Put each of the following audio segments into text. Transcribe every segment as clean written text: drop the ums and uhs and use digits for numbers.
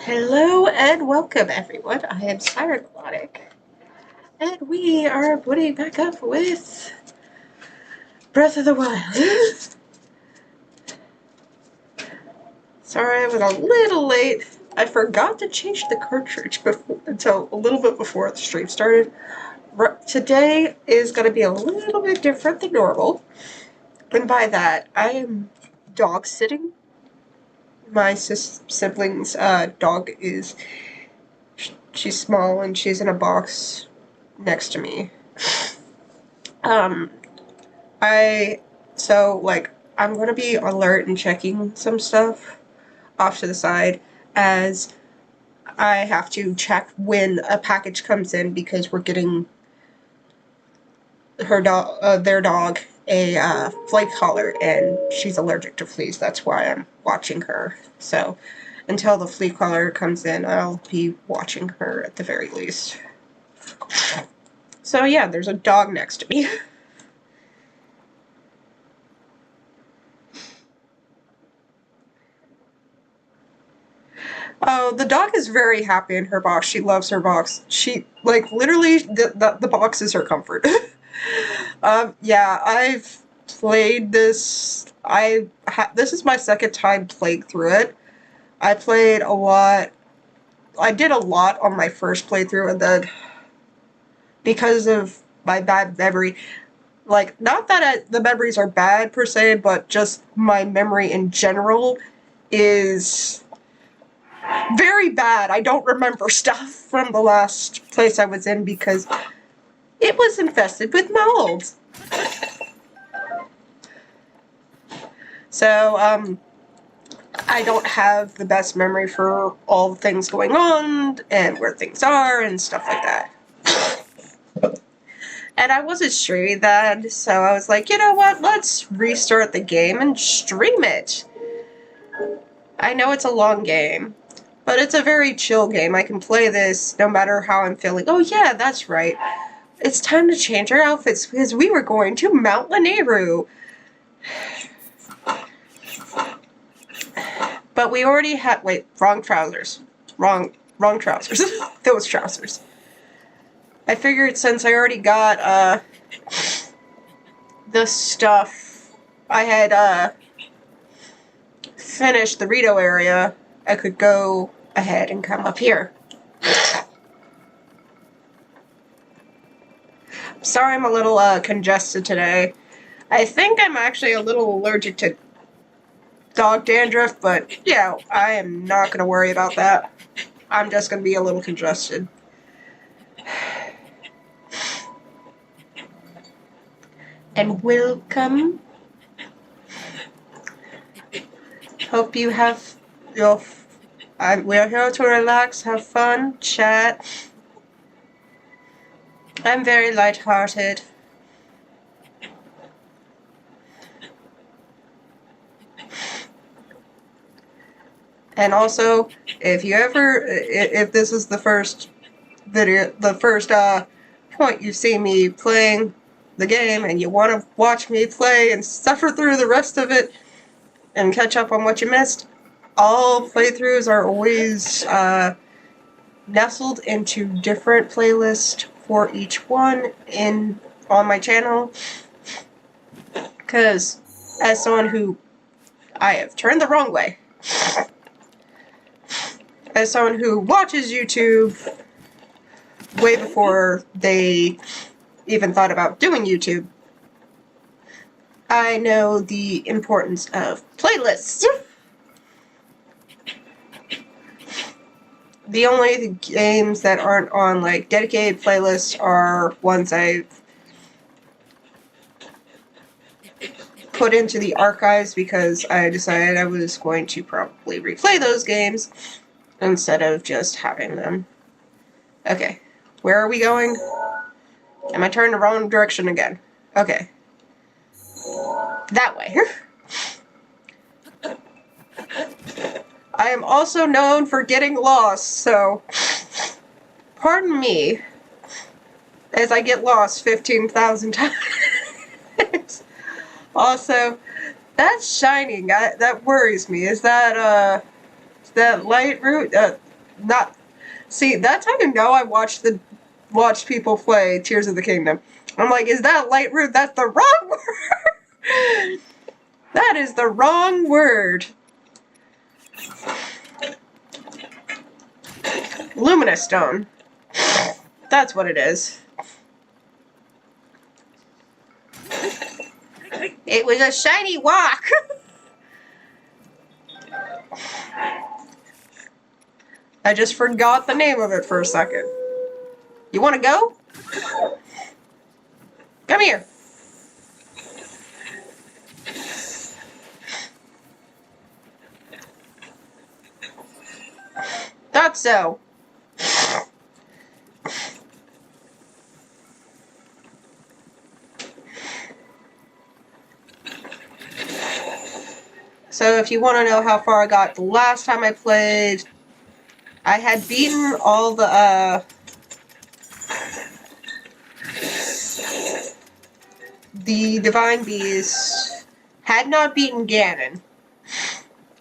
Hello and welcome everyone. I am Siren Melodic, and we are putting back up with Breath of the Wild. Sorry I was a little late. I forgot to change the cartridge until a little bit before the stream started. Today is going to be a little bit different than normal, and by that I am dog sitting. My sibling's dog she's small and she's in a box next to me. Um, I'm gonna be alert and checking some stuff off to the side as I have to check when a package comes in because we're getting their dog, a flake collar, and she's allergic to fleas. That's why I'm watching her. So until the flea collar comes in, I'll be watching her at the very least. So yeah, there's a dog next to me. Oh, the dog is very happy in her box. She loves her box. She, literally, the box is her comfort. Yeah, I've played this. This is my second time playing through it. I played a lot. I did a lot on my first playthrough, and then because of my bad memory, not that the memories are bad per se, but just my memory in general is very bad. I don't remember stuff from the last place I was in because it was infested with mold. So, I don't have the best memory for all the things going on and where things are and stuff like that. And I wasn't streaming that, so I was like, you know what, let's restart the game and stream it. I know it's a long game, but it's a very chill game. I can play this no matter how I'm feeling. Oh yeah, that's right. It's time to change our outfits because we were going to Mount Lanayru. But we already had, wait, wrong trousers. Wrong trousers. Those trousers. I figured since I already got, the stuff, I had, finished the Rito area, I could go ahead and come up here. Sorry I'm a little, congested today. I think I'm actually a little allergic to dog dandruff, but, yeah, I am not gonna worry about that. I'm just gonna be a little congested. And welcome. Hope you have we're here to relax, have fun, chat. I'm very lighthearted. And also, if this is the first video, the first point you see me playing the game and you want to watch me play and suffer through the rest of it and catch up on what you missed, all playthroughs are always nestled into different playlists for each one on my channel. Because as someone who I have turned the wrong way, as someone who watches YouTube way before they even thought about doing YouTube, I know the importance of playlists. The only games that aren't on, dedicated playlists are ones I've put into the archives because I decided I was going to probably replay those games instead of just having them. Okay, where are we going? Am I turning the wrong direction again? Okay. That way. I am also known for getting lost, so pardon me as I get lost 15,000 times. Also, that's shining. That worries me. Is that light root? Not see. That's how you know I watched people play Tears of the Kingdom. I'm like, is that Lightroot? That's the wrong word. That is the wrong word. Luminous stone. That's what it is. It was a shiny walk. I just forgot the name of it for a second. You want to go? Come here. Thought so. So if you want to know how far I got the last time I played, I had beaten all the Divine Beasts, had not beaten Ganon.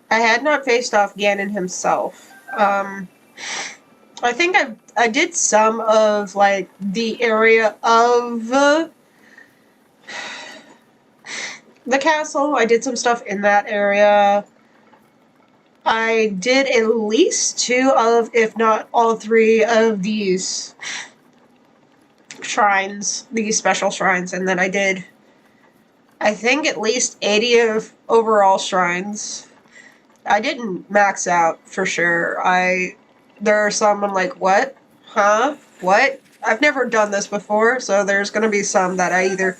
I had not faced off Ganon himself. I think I did some of, like, the area of the castle. I did some stuff in that area. I did at least 2 of, if not all 3 of these shrines, these special shrines, and then I did, I think, at least 80 of overall shrines. I didn't max out, for sure. There are some I'm like, what? Huh? What? I've never done this before, so there's gonna be some that I either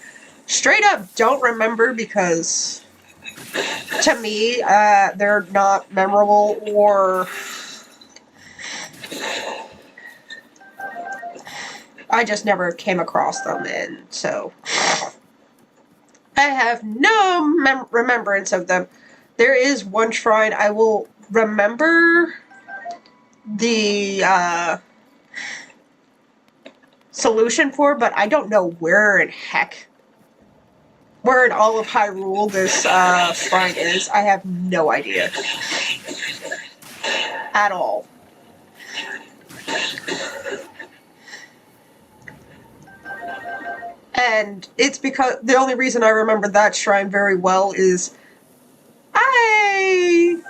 straight up don't remember because, to me, they're not memorable, or I just never came across them, and so I have no remembrance of them. There is one shrine I will remember the solution for, but I don't know where in all of Hyrule this shrine is. I have no idea at all. And it's because the only reason I remember that shrine very well is I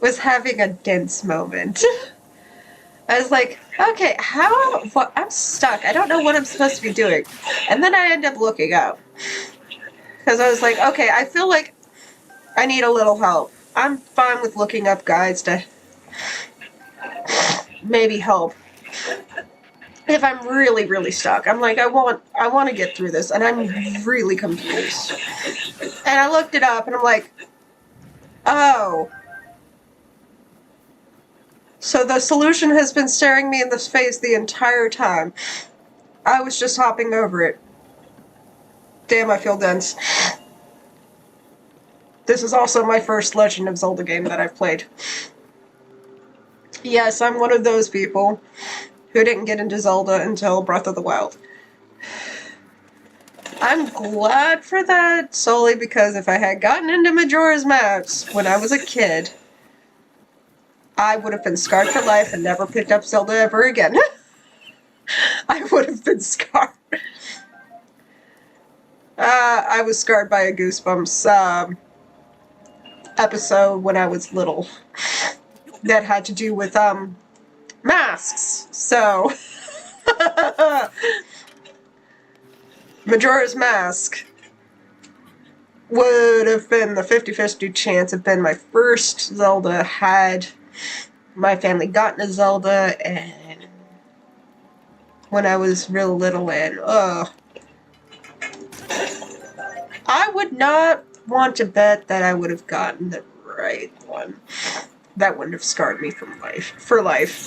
was having a dense moment. I was like, okay, I'm stuck. I don't know what I'm supposed to be doing. And then I end up looking up. Because I was like, okay, I feel like I need a little help. I'm fine with looking up guides to maybe help. If I'm really, really stuck. I'm like, I want to get through this, and I'm really confused. And I looked it up, and I'm like, oh. So the solution has been staring me in the face the entire time. I was just hopping over it. Damn, I feel dense. This is also my first Legend of Zelda game that I've played. Yes, I'm one of those people who didn't get into Zelda until Breath of the Wild. I'm glad for that, solely because if I had gotten into Majora's Mask when I was a kid, I would have been scarred for life and never picked up Zelda ever again. I would have been scarred. I was scarred by a Goosebumps episode when I was little that had to do with masks. So Majora's Mask would have been the 50-50 chance of being my first Zelda had my family gotten a Zelda, and when I was real little, and I would not want to bet that I would have gotten the right one. That wouldn't have scarred me for life.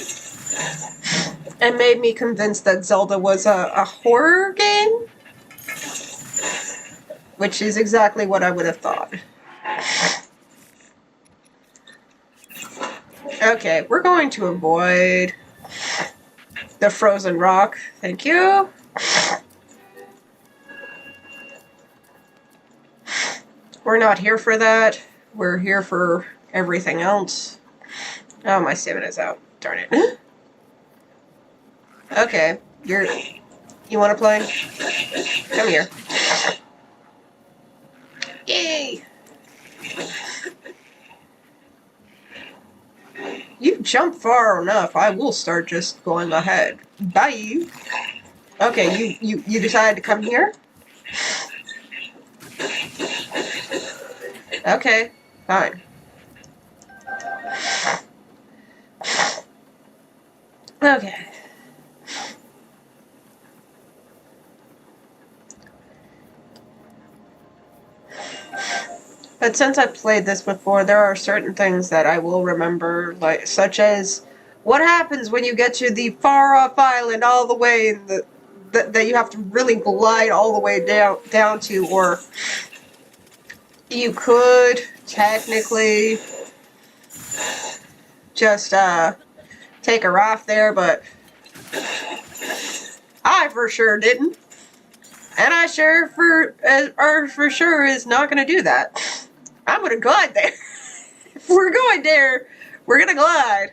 And made me convinced that Zelda was a horror game, which is exactly what I would have thought. Okay, we're going to avoid the frozen rock. Thank you. We're not here for that. We're here for everything else. Oh, my stamina's out. Darn it. Okay, you want to play? Come here. Yay! You jump far enough, I will start just going ahead. Bye! Okay, you decided to come here? Okay, fine. Okay. But since I've played this before, there are certain things that I will remember, like such as what happens when you get to the far off island all the way that you have to really glide all the way down to, or you could technically just take a raft there, but I for sure didn't, and I for sure is not going to do that. I'm going to glide there. If we're going there, we're going to glide.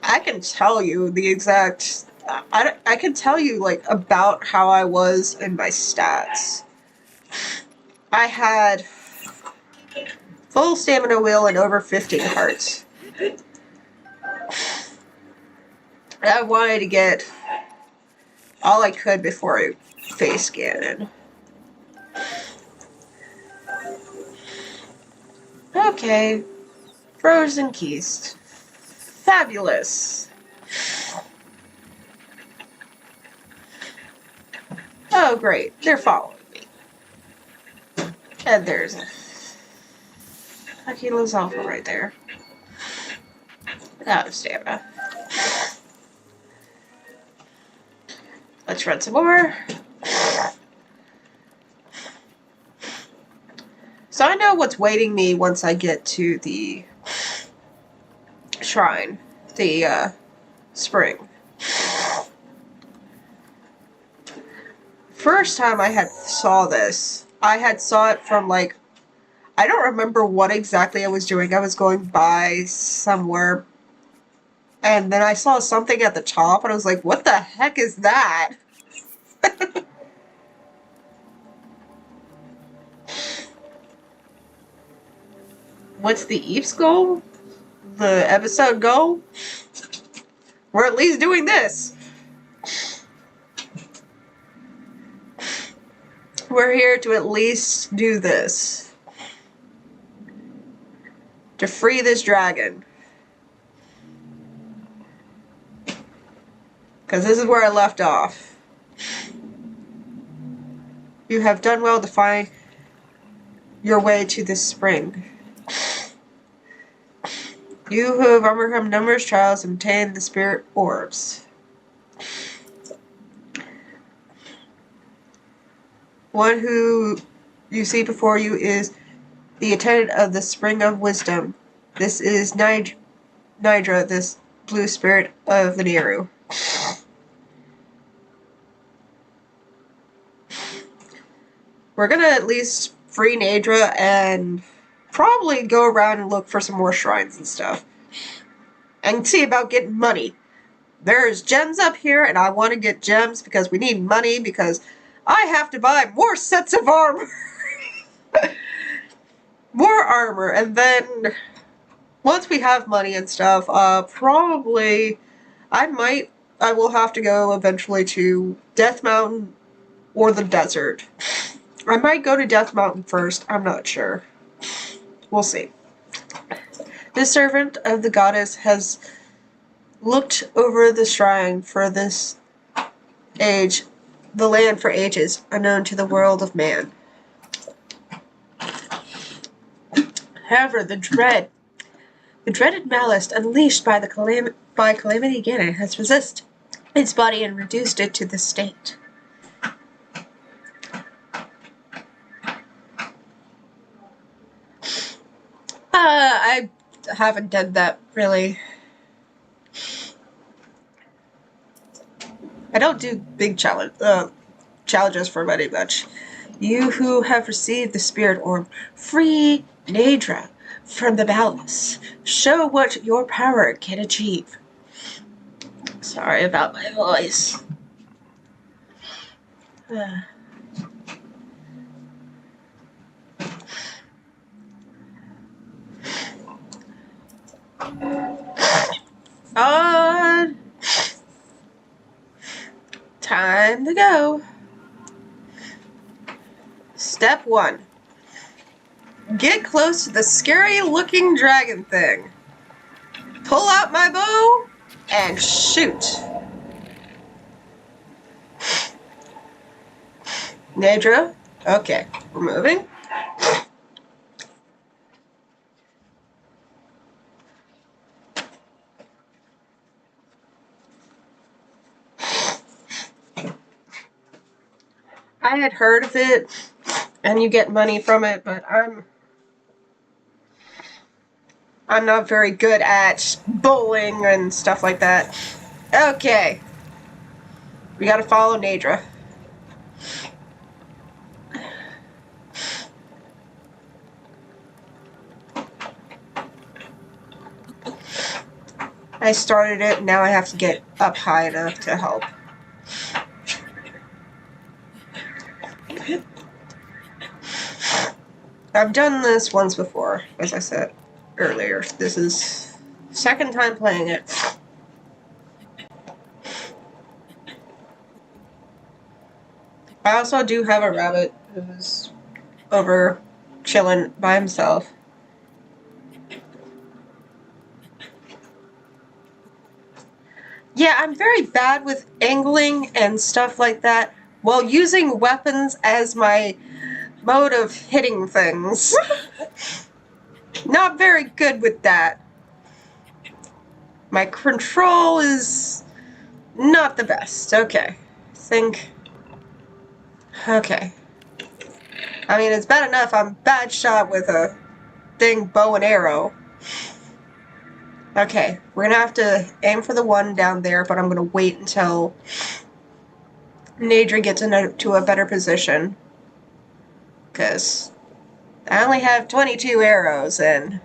I can tell you the exact... I can tell you, like, about how I was in my stats. I had full stamina wheel and over 15 hearts. I wanted to get all I could before I face Ganon. Okay. Frozen Keys. Fabulous. Oh, great. They're following me. And there's a Kilo's Alpha right there. Out of stamina. Let's run some more. So I know what's waiting me once I get to the shrine, the spring. First time I saw this, I had saw it from like, I don't remember what exactly I was doing. I was going by somewhere, and then I saw something at the top, and I was like, what the heck is that? What's the Eve's goal? The episode goal? We're at least doing this. We're here to at least do this. To free this dragon. Because this is where I left off. You have done well to find your way to this spring. You who have overcome numerous trials and obtained the spirit orbs. One who you see before you is the attendant of the Spring of Wisdom. This is Nidra, this blue spirit of the Nehru. We're gonna at least free Nidra and probably go around and look for some more shrines and stuff. And see about getting money. There's gems up here, and I want to get gems because we need money, because I have to buy more sets of armor. More armor, and then once we have money and stuff, probably I will have to go eventually to Death Mountain or the desert. I might go to Death Mountain first, I'm not sure. We'll see. This servant of the goddess has looked over the shrine for this age, the land for ages, unknown to the world of man. However, the dreaded malice unleashed by Calamity Ganon has possessed its body and reduced it to this state. I haven't done that, really. I don't do big challenges for money much. You who have received the spirit orb, free Nidra. from the Ballas. Show what your power can achieve. Sorry about my voice. On. Time to go. Step 1. Get close to the scary looking dragon thing. Pull out my bow and shoot. Naydra? Okay, we're moving. I had heard of it, and you get money from it, but I'm not very good at bowling and stuff like that. Okay. We gotta follow Naydra. I started it, now I have to get up high enough to help. I've done this once before, as I said earlier. This is second time playing it. I also do have a rabbit who's over chilling by himself. Yeah, I'm very bad with angling and stuff like that while using weapons as my mode of hitting things. Not very good with that. My control is not the best. Okay. Okay. I mean, it's bad enough I'm bad shot with a dang bow and arrow. Okay, we're gonna have to aim for the one down there, but I'm gonna wait until Naydra gets into a better position. Because I only have 22 arrows, and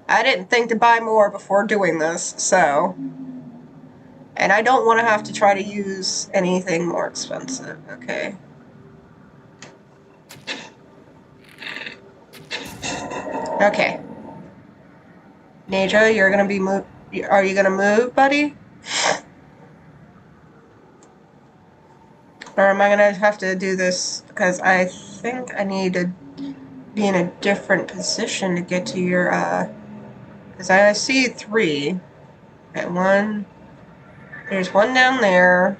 I didn't think to buy more before doing this, so... And I don't want to have to try to use anything more expensive, okay? Okay. Naydra, you're gonna be are you gonna move, buddy? Or am I gonna have to do this? Because I think I need to be in a different position to get to your, because I see 3. Okay, 1. There's 1 down there.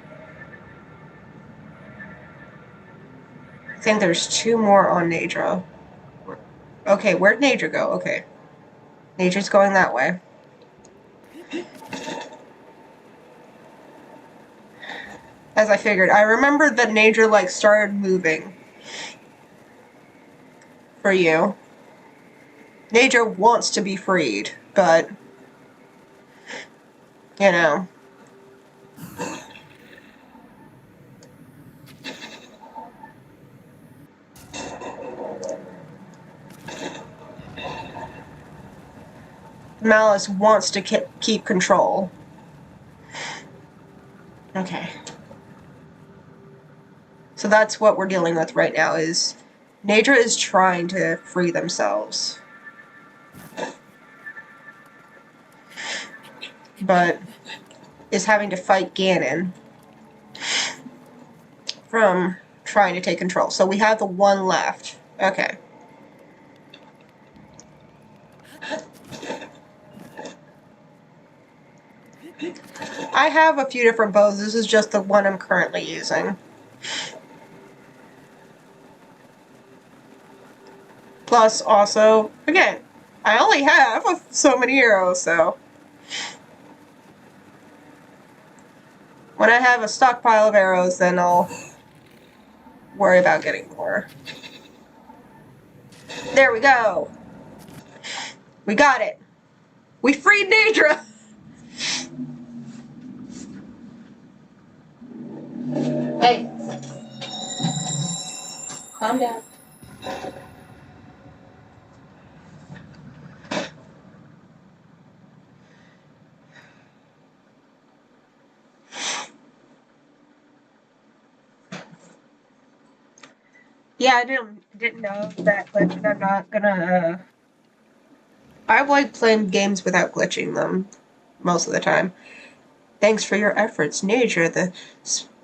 I think there's 2 more on Naydra. Okay, where'd Naydra go? Okay. Naydra's going that way. As I figured. I remembered that Naydra, like, started moving. For you. Naydra wants to be freed, but... You know. Malice wants to keep control. Okay. So that's what we're dealing with right now, is Naydra is trying to free themselves. But is having to fight Ganon from trying to take control. So we have the 1 left. Okay. I have a few different bows. This is just the one I'm currently using. Plus, also, again, I only have so many arrows, so... When I have a stockpile of arrows, then I'll worry about getting more. There we go! We got it! We freed Naydra! Hey. Calm down. Yeah, I didn't know that glitch, I'm not gonna. I like playing games without glitching them most of the time. Thanks for your efforts, Naedra.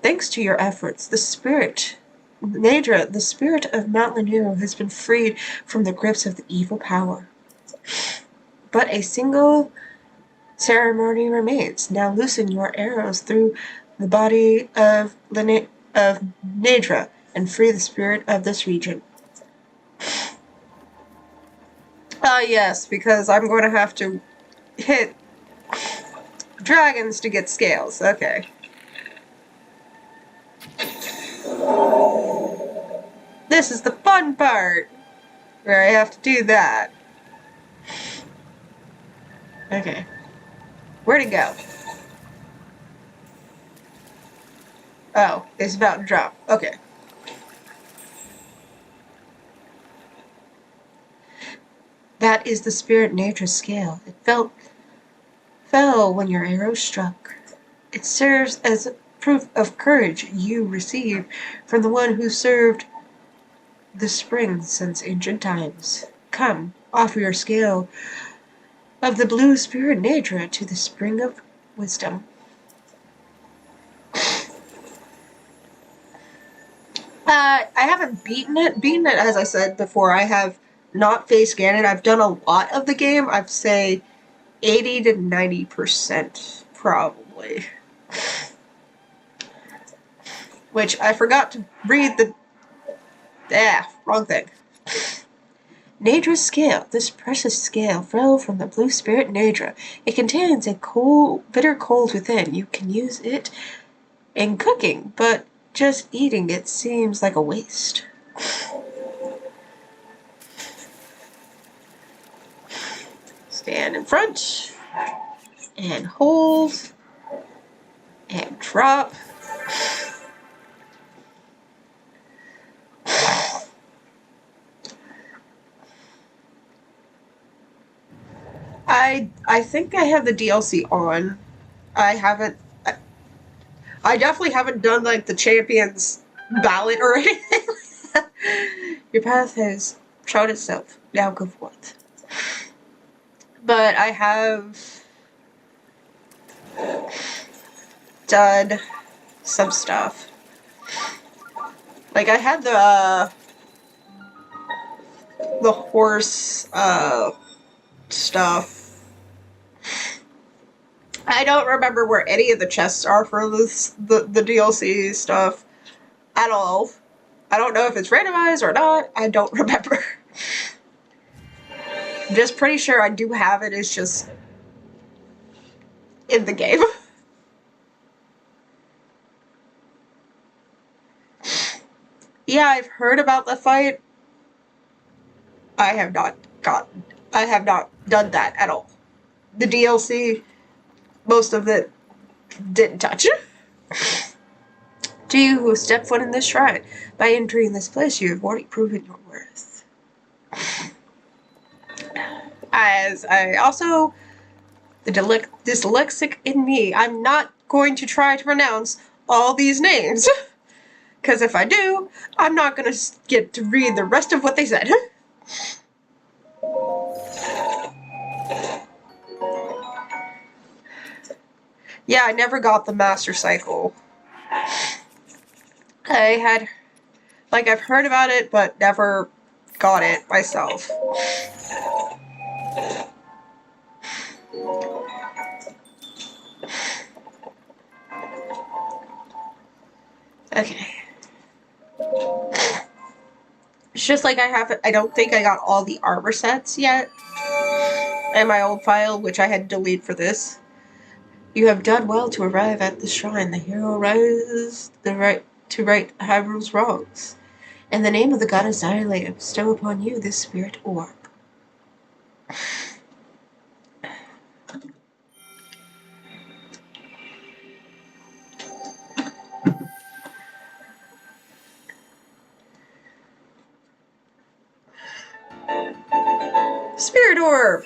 Thanks to your efforts, the spirit, Naedra, the spirit of Mount Lanuro has been freed from the grips of the evil power. But a single ceremony remains. Now loosen your arrows through the body of Naedra and free the spirit of this region. Yes, because I'm going to have to hit dragons to get scales. Okay. This is the fun part, where I have to do that. Okay. Where'd it go? Oh, it's about to drop. Okay. That is the spirit nature scale. It fell when your arrow struck. It serves as a proof of courage you receive from the one who served the spring since ancient times. Come, offer your scale of the blue spirit Naedra to the spring of wisdom. I haven't beaten it. Beaten it, as I said before, I have not face scanned it. I've done a lot of the game. I'd say 80 to 90%, probably. Which I forgot to read the... wrong thing. Naedra's scale. This precious scale fell from the blue spirit Naedra. It contains a bitter cold within. You can use it in cooking, but just eating it seems like a waste. Stand in front, and hold, and drop. I think I have the DLC on. I haven't. I definitely haven't done like the champions ballot or anything. Your path has shown itself. Now go forth. But I have done some stuff. Like I had the horse stuff. I don't remember where any of the chests are for the DLC stuff at all. I don't know if it's randomized or not. I don't remember. I'm just pretty sure I do have it. It's just in the game. Yeah, I've heard about the fight. I have not done that at all. The DLC, most of it didn't touch it. To you who step foot in this shrine, by entering this place, you have already proven your worth. As I also, the dyslexic in me, I'm not going to try to pronounce all these names. Because if I do, I'm not going to get to read the rest of what they said. Yeah, I never got the Master Cycle. I've heard about it, but never got it myself. Okay. It's just like I don't think I got all the armor sets yet in my old file, which I had to delete for this. You have done well to arrive at the shrine. The hero rises the right to right Hyrule's wrongs. In the name of the goddess Ireland, I bestow upon you this spirit orb. Spirit orb!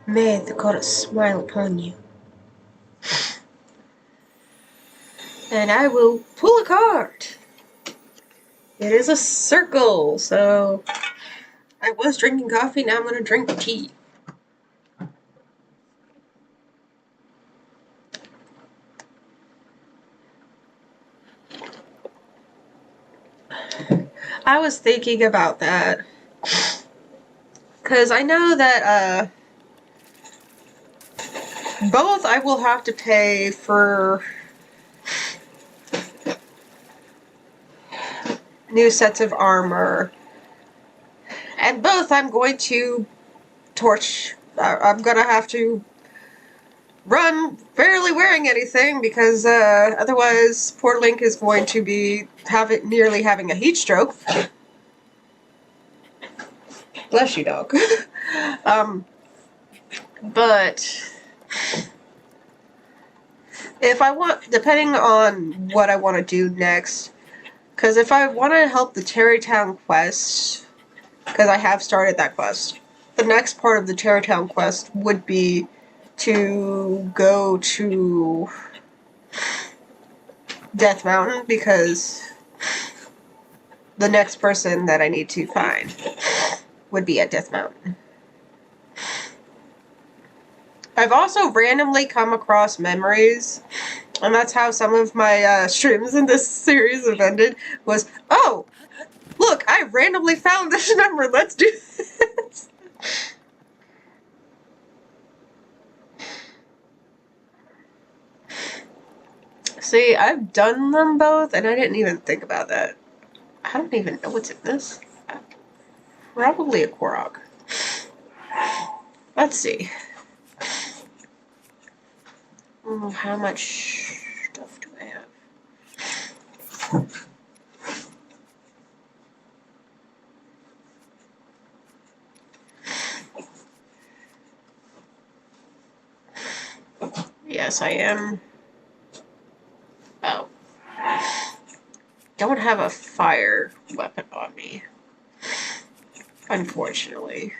May the goddess smile upon you. And I will pull a card. It is a circle, so I was drinking coffee, now I'm going to drink tea. I was thinking about that. Because I know that both I will have to pay for new sets of armor. And both I'm going to torch. I'm going to have to run barely wearing anything because otherwise poor Link is going to be nearly having a heat stroke. Bless you, dog. But if I want, depending on what I want to do next, because if I want to help the Terrytown quest, because I have started that quest, the next part of the Terrytown quest would be to go to Death Mountain, because the next person that I need to find would be at Death Mountain. I've also randomly come across memories, and that's how some of my streams in this series have ended, was, oh, look, I randomly found this number, let's do this. See, I've done them both, and I didn't even think about that. I don't even know what's in this. Probably a Korok. Let's see. Oh, how much stuff do I have? Yes, I am. Oh. Don't have a fire weapon on me. Unfortunately.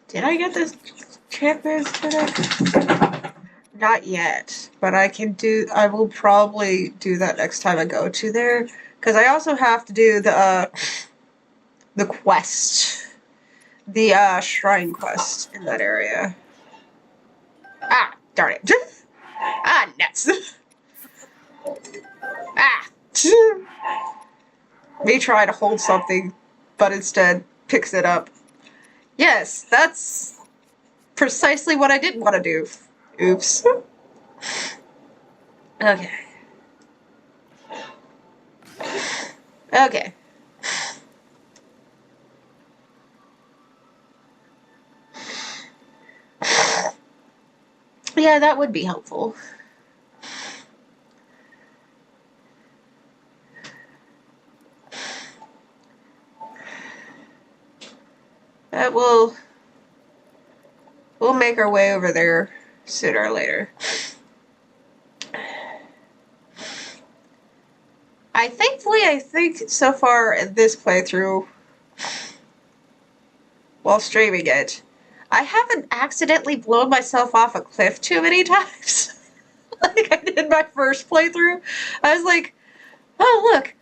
Did I get this champions today? Not yet, but I will probably do that next time I go to there, because I also have to do the quest, the shrine quest in that area. Ah, darn it. Ah, nuts. Ah. Me try to hold something, but instead picks it up. Yes, that's precisely what I didn't want to do. Oops. Okay. Okay. Yeah, that would be helpful. That will... We'll make our way over there sooner or later. I think so far in this playthrough, while streaming it, I haven't accidentally blown myself off a cliff too many times. Like I did my first playthrough. I was like, oh look,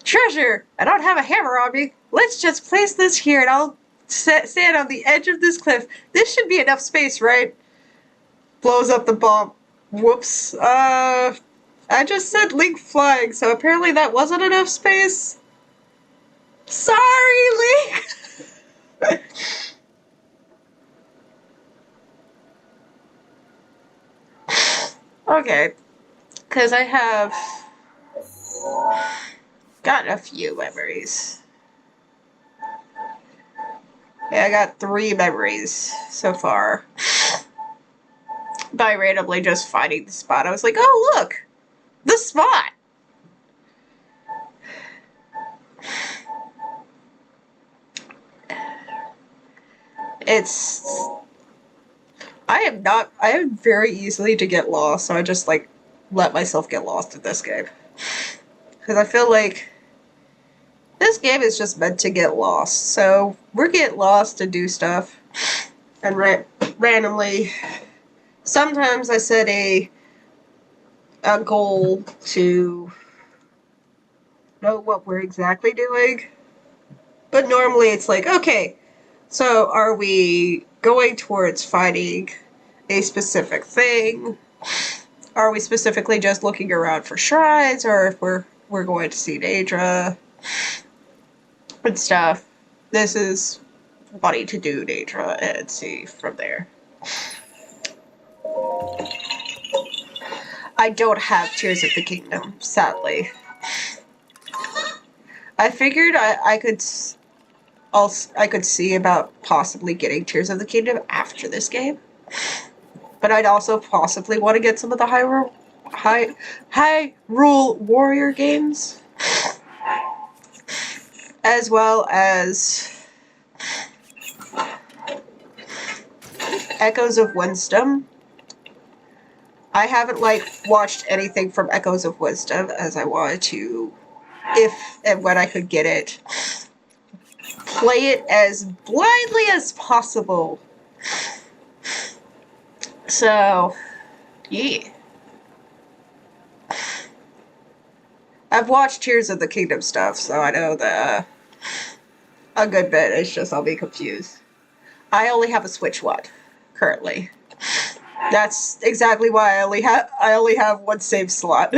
treasure! I don't have a hammer on me. Let's just place this here and I'll stand on the edge of this cliff. This should be enough space, right? Blows up the bomb. Whoops. I just said Link flying, so apparently that wasn't enough space. Sorry, Link! Okay. Because I have gotten a few memories. Yeah, I got 3 memories so far. By randomly just finding the spot. I was like, oh look! The spot! It's... I am not. I am very easily to get lost, so I just like let myself get lost in this game because I feel like this game is just meant to get lost. So we're getting lost to do stuff, and randomly, sometimes I set a goal to know what we're exactly doing, but normally it's like, okay, so are we going towards finding a specific thing? Are we specifically just looking around for shrines, or if we're going to see Daedra and stuff? This is wanting to do Daedra and see from there. I don't have Tears of the Kingdom, sadly. I figured I could also I could see about possibly getting Tears of the Kingdom after this game, but I'd also possibly want to get some of the Hyrule Warrior games, as well as Echoes of Wisdom. I haven't watched anything from Echoes of Wisdom, as I wanted to, if and when I could get it, play it as blindly as possible. So, yeah. I've watched Tears of the Kingdom stuff, so I know the a good bit. It's just I'll be confused. I only have a Switch one currently. That's exactly why I only have one save slot.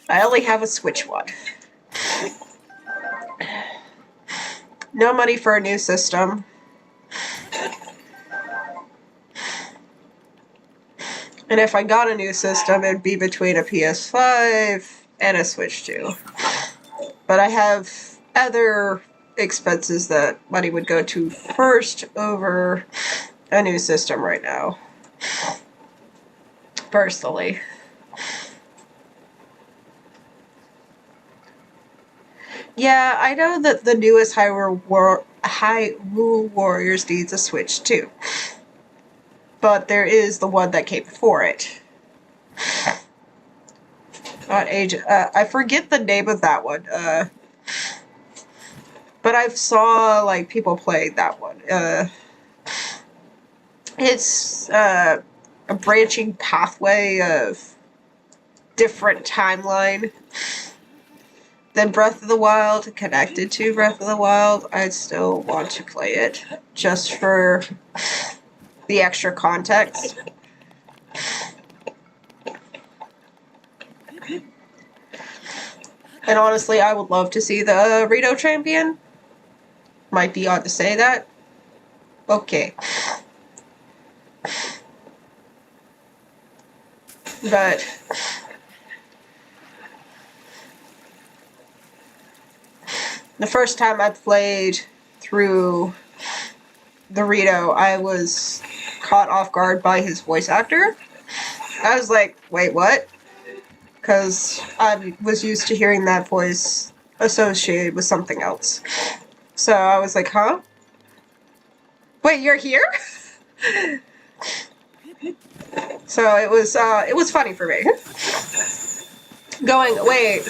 I only have a Switch one. No money for a new system. And if I got a new system, it'd be between a PS5 and a Switch 2. But I have other expenses that money would go to first over a new system right now. Personally. Yeah, I know that the newest Hyrule Warriors needs a Switch too. But there is the one that came before it. I forget the name of that one. But I've saw like people play that one. It's a branching pathway of different timeline than Breath of the Wild, connected to Breath of the Wild. I'd still want to play it just for the extra context. And honestly, I would love to see the Rito champion. Might be odd to say that. Okay. But the first time I played through the Rito, I was caught off guard by his voice actor. I was like, wait, what? Because I was used to hearing that voice associated with something else. So I was like, huh? Wait, you're here? So it was funny for me. Going, wait.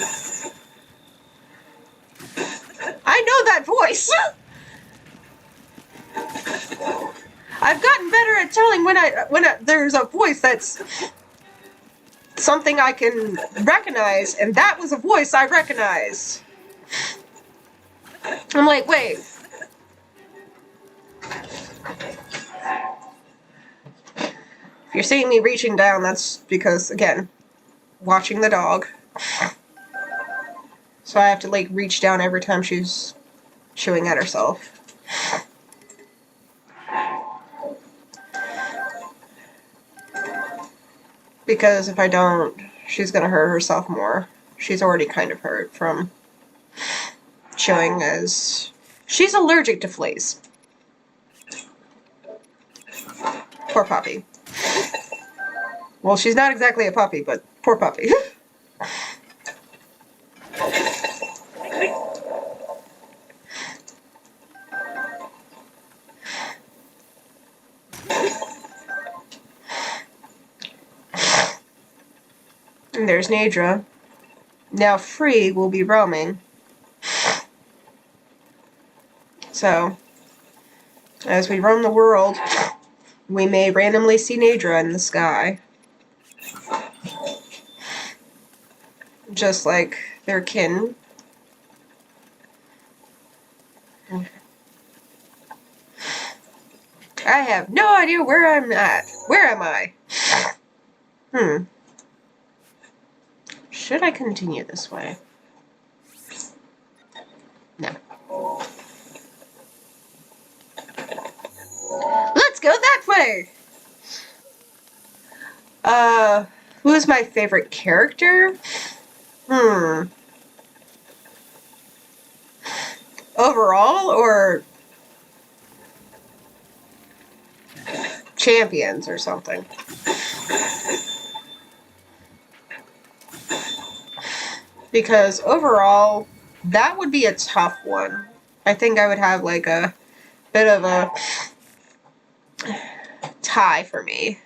I know that voice! I've gotten better at telling when there's a voice that's something I can recognize, and that was a voice I recognized. I'm like, wait. If you're seeing me reaching down, that's because, again, watching the dog. So I have to, like, reach down every time she's chewing at herself. Because if I don't, she's gonna hurt herself more. She's already kind of hurt from chewing, as she's allergic to fleas. Poor puppy. Well, she's not exactly a puppy, but poor puppy. And there's Naydra. Now Free will be roaming. So, as we roam the world, we may randomly see Naydra in the sky. Just like their kin. I have no idea where I'm at. Where am I? Should I continue this way? No. Let's go that way! Who is my favorite character? Overall, or champions or something? Because overall, that would be a tough one. I think I would have like a bit of a tie for me.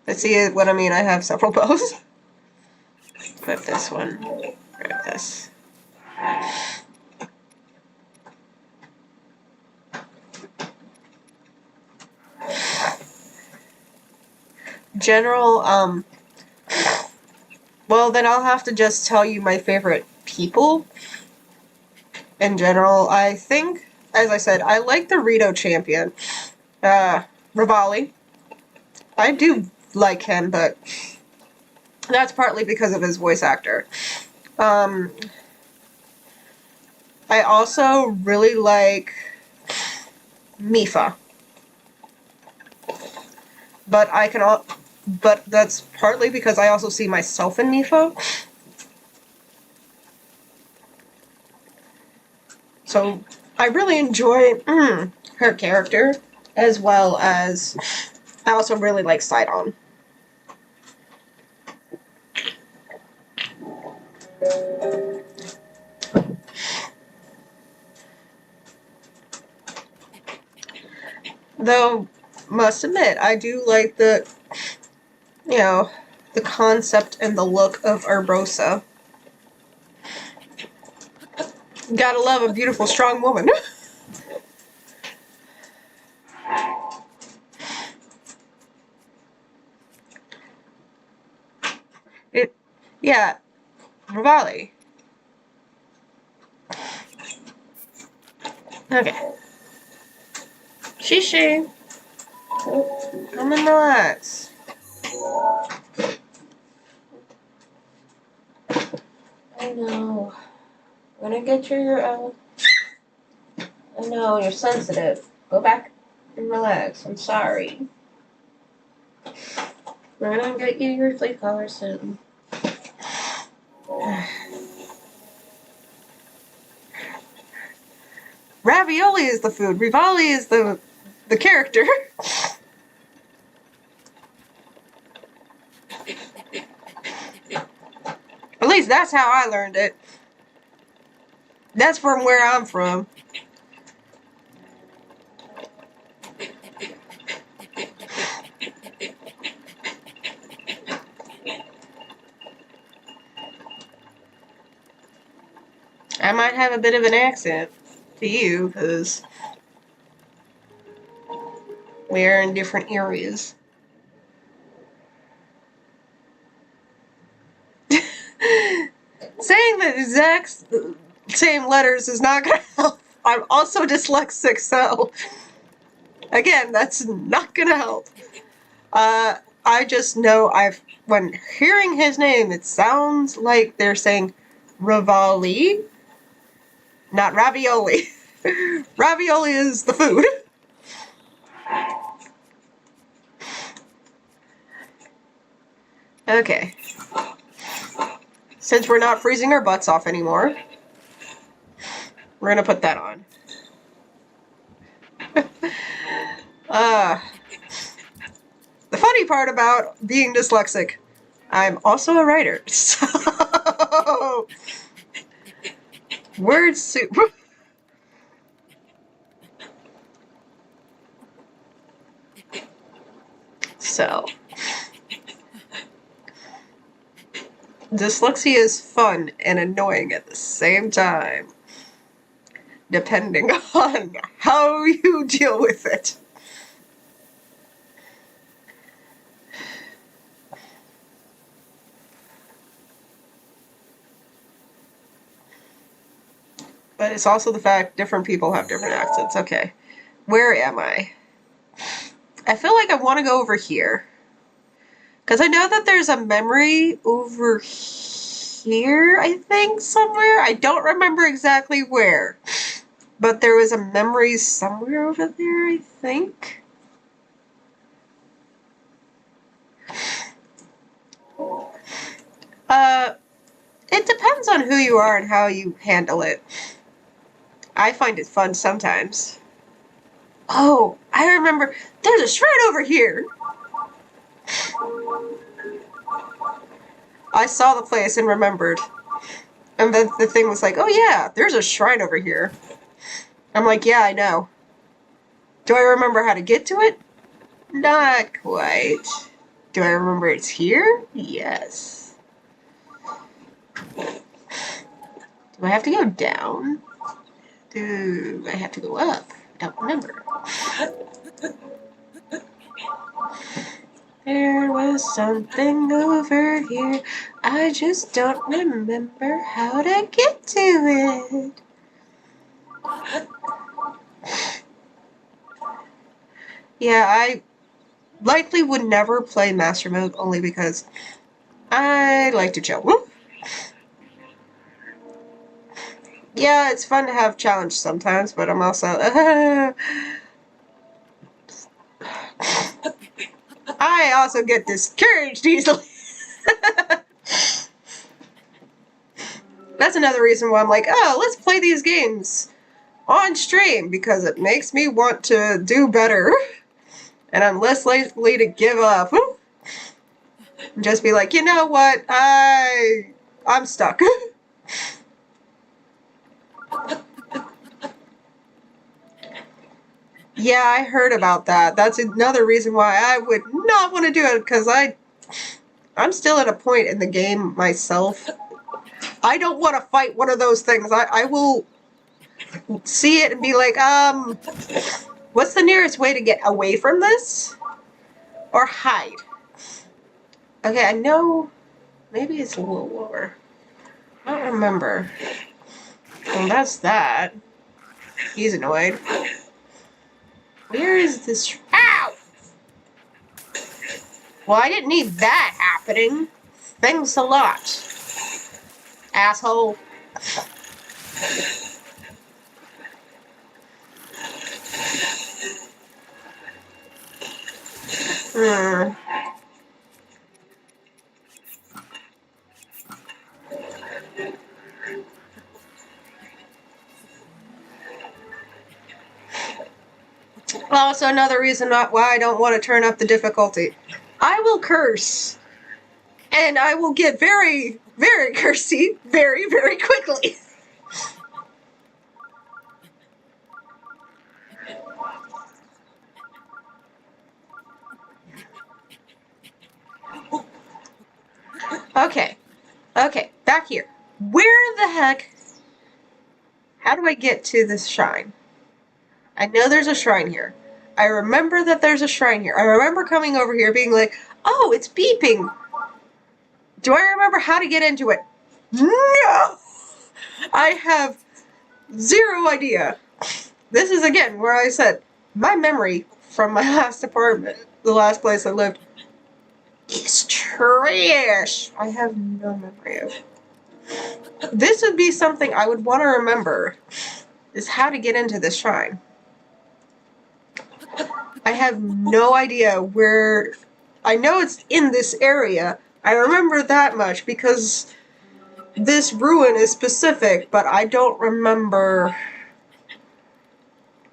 Let's see what I mean. I have several bows. Grab this one. Grab this. General, well, then I'll have to just tell you my favorite people. In general, I think, as I said, I like the Rito champion. Revali. I do like him, but that's partly because of his voice actor. I also really like Mipha. But that's partly because I also see myself in Mipha. So I really enjoy her character, as well as I also really like Sidon. Though, must admit, I do like the concept and the look of Urbosa. Gotta love a beautiful, strong woman. Yeah, Revali. Okay. Shishi. Come and relax. I know. I'm gonna get your, I know, you're sensitive. Go back and relax. I'm sorry. We're gonna get you your flea collar soon. Ravioli is the food. Revali is the character. At least that's how I learned it. That's from where I'm from. I might have a bit of an accent to you, because we're in different areas. Saying the exact same letters is not going to help. I'm also dyslexic, so again, that's not going to help. I just know when hearing his name, it sounds like they're saying Revali, not ravioli. Ravioli is the food. Okay. Since we're not freezing our butts off anymore, we're gonna put that on. The funny part about being dyslexic, I'm also a writer, so word soup. So, dyslexia is fun and annoying at the same time, depending on how you deal with it. But it's also the fact different people have different accents. Okay, where am I? I feel like I want to go over here. Because I know that there's a memory over here, I think, somewhere. I don't remember exactly where. But there was a memory somewhere over there, I think. It depends on who you are and how you handle it. I find it fun sometimes. Oh, I remember. There's a shrine over here. I saw the place and remembered. And then the thing was like, oh yeah, there's a shrine over here. I'm like, yeah, I know. Do I remember how to get to it? Not quite. Do I remember it's here? Yes. Do I have to go down? Do I have to go up? I don't remember. There was something over here. I just don't remember how to get to it. Yeah, I likely would never play Master Mode only because I like to chill. Yeah, it's fun to have challenge sometimes, but I'm also... I also get discouraged easily. That's another reason why I'm like, oh, let's play these games on stream, because it makes me want to do better. And I'm less likely to give up. And just be like, you know what, I'm stuck. Yeah, I heard about that. That's another reason why I would not want to do it, because I'm still at a point in the game myself. I don't want to fight one of those things. I will see it and be like, what's the nearest way to get away from this? Or hide? Okay, I know. Maybe it's a little lower. I don't remember. Well, that's that. He's annoyed. Where is this? Ow! Well, I didn't need that happening. Thanks a lot, asshole. Also, another reason why I don't want to turn up the difficulty. I will curse, and I will get very, very cursy very, very quickly. Okay, back here. Where the heck? How do I get to this shrine? I know there's a shrine here. I remember that there's a shrine here. I remember coming over here being like, oh, it's beeping. Do I remember how to get into it? No! I have zero idea. This is, again, where I said, my memory from my last apartment, the last place I lived, is trash. I have no memory of it. This would be something I would want to remember, is how to get into this shrine. I have no idea where... I know it's in this area. I remember that much because this ruin is specific, but I don't remember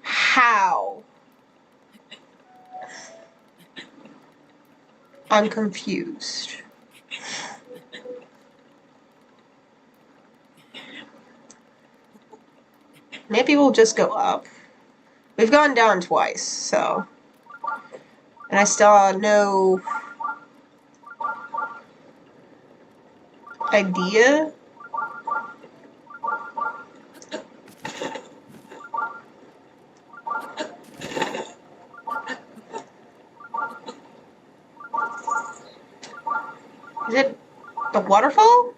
how. I'm confused. Maybe we'll just go up. We've gone down twice, so... And I still have no idea. Is it the waterfall?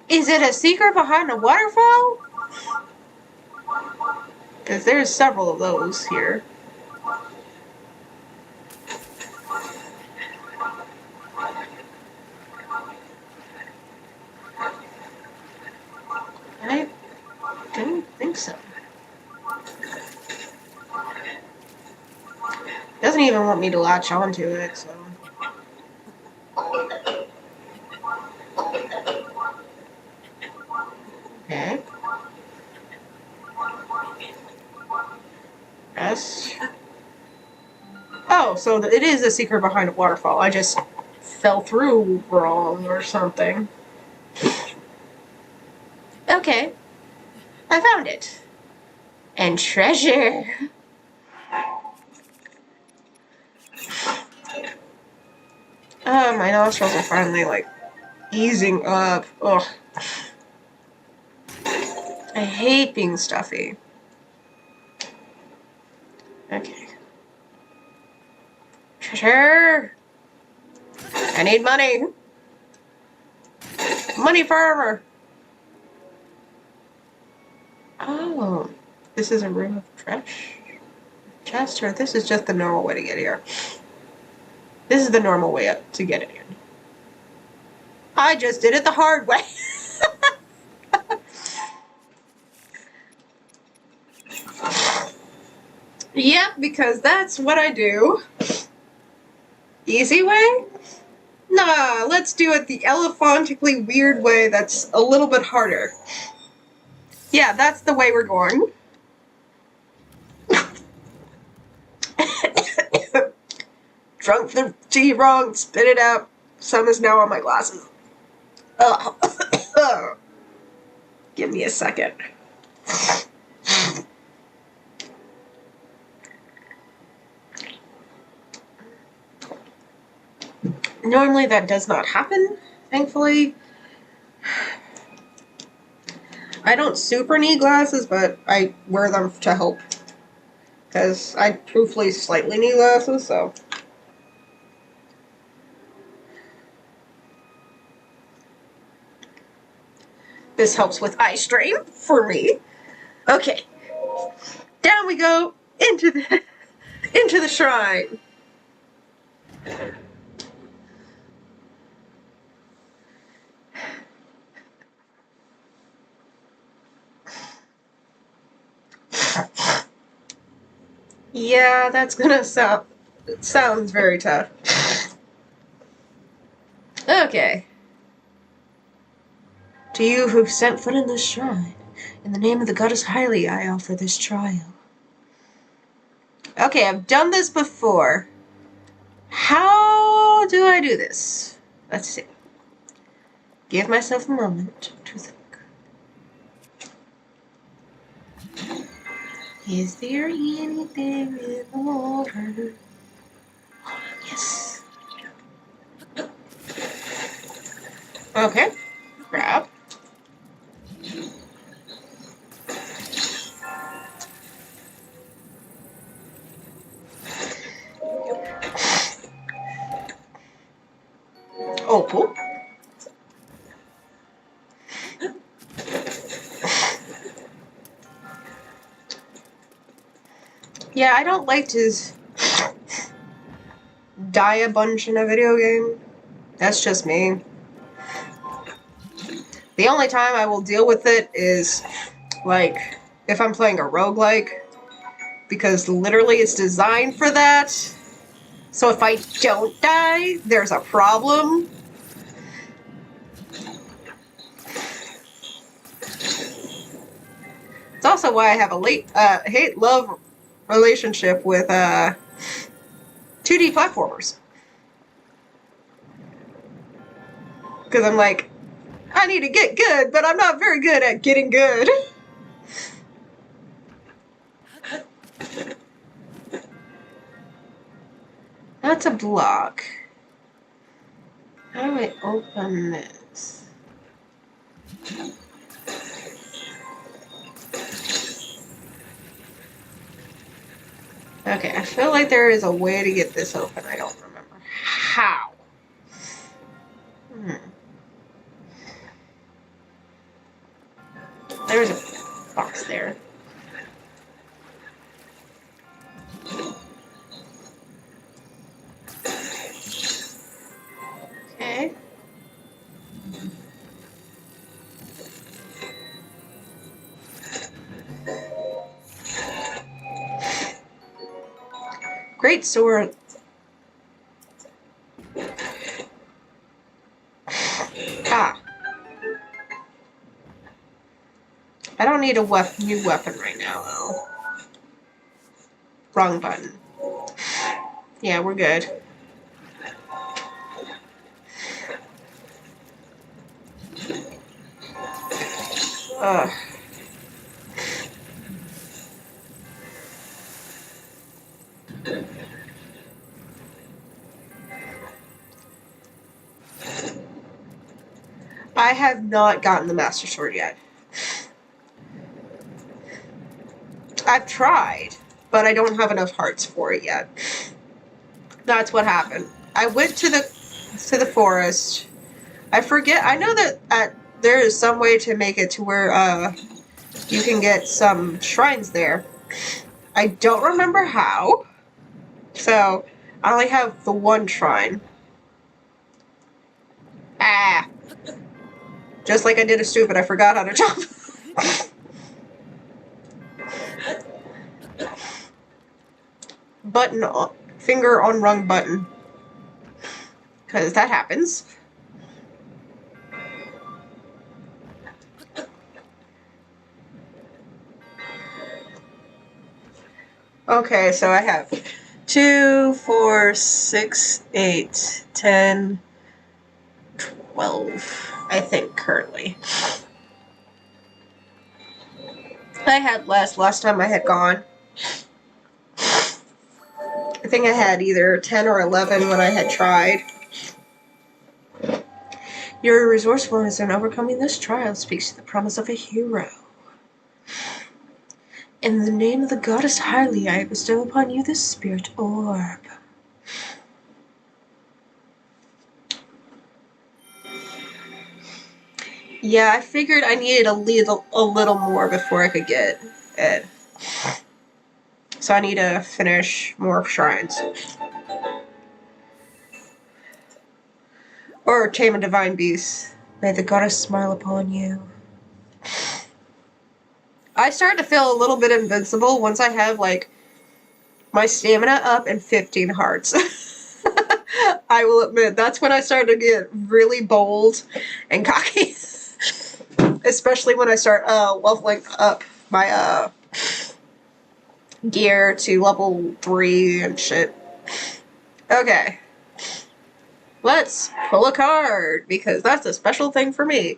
Is it a secret behind the waterfall? Because there's several of those here. I don't think so. It doesn't even want me to latch onto it, so. Okay. Yes. Oh, so it is a secret behind a waterfall. I just fell through wrong or something. Okay. I found it. And treasure. My nostrils are finally, like, easing up. Ugh. I hate being stuffy. Okay. Treasure! I need money! Money farmer! Oh. This is a room of trash? Chest, or this is just the normal way to get here? This is the normal way up to get it in. I just did it the hard way. Yep, because that's what I do. Easy way? Nah, let's do it the elephantically weird way that's a little bit harder. Yeah, that's the way we're going. Drunk the tea wrong, spit it out. Some is now on my glasses. Give me a second. Normally that does not happen, thankfully. I don't super need glasses, but I wear them to help. Because I truthfully slightly need glasses, so. This helps with eye strain for me. Okay. Down we go into the shrine. Yeah, that's gonna sound. It sounds very tough. Okay. To you who've set foot in this shrine, in the name of the goddess Hylia, I offer this trial. Okay, I've done this before. How do I do this? Let's see. Give myself a moment to think. Is there anything in the water? Yes. Okay. Grab. Opal. Yeah, I don't like to die a bunch in a video game. That's just me. The only time I will deal with it is, like, if I'm playing a roguelike, because literally it's designed for that. So if I don't die, there's a problem. It's also why I have a hate-love relationship with 2D platformers. Because I'm like, I need to get good, but I'm not very good at getting good. that's a block. How do I open this? Okay, I feel like there is a way to get this open. I don't remember how. There's a box there. Okay. Great sword. Ah. I don't need a new weapon right now, though. Wrong button. Yeah, we're good. Ugh. I have not gotten the Master Sword yet. I've tried, but I don't have enough hearts for it yet. That's what happened. I went to the forest. I forget. I know that there is some way to make it to where you can get some shrines there. I don't remember how. So I only have the one shrine. Ah. Just like I did a stupid, I forgot how to jump. Button on, finger on wrong button. Because that happens. Okay, so I have 2, 4, 6, 8, 10, 12, I think, currently. I had less last time I had gone. I think I had either 10 or 11 when I had tried. Your resourcefulness in overcoming this trial speaks to the promise of a hero. In the name of the goddess Hylia, I bestow upon you this spirit orb. Yeah, I figured I needed a little more before I could get it. So I need to finish more shrines. Or tame a divine beast. May the goddess smile upon you. I started to feel a little bit invincible once I have, like, my stamina up and 15 hearts. I will admit, that's when I started to get really bold and cocky. Especially when I start leveling up my gear to level 3 and shit. Okay. Let's pull a card, because that's a special thing for me.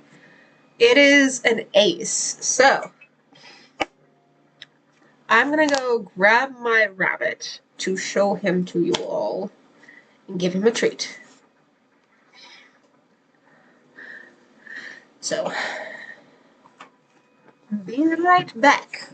It is an ace. So, I'm gonna go grab my rabbit to show him to you all and give him a treat. So, be right back.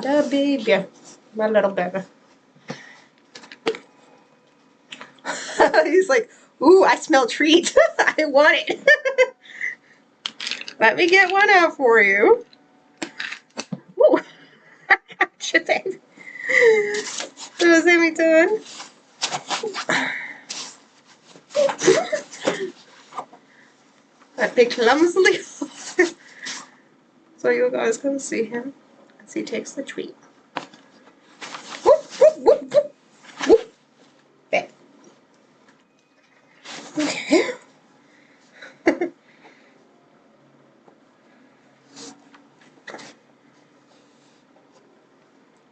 The baby. My little baby. He's like, ooh, I smell treat. I want it. Let me get one out for you. Ooh. Shit, babe. Was Amy doing? I picked clumsily so you guys can see him as he takes the treat.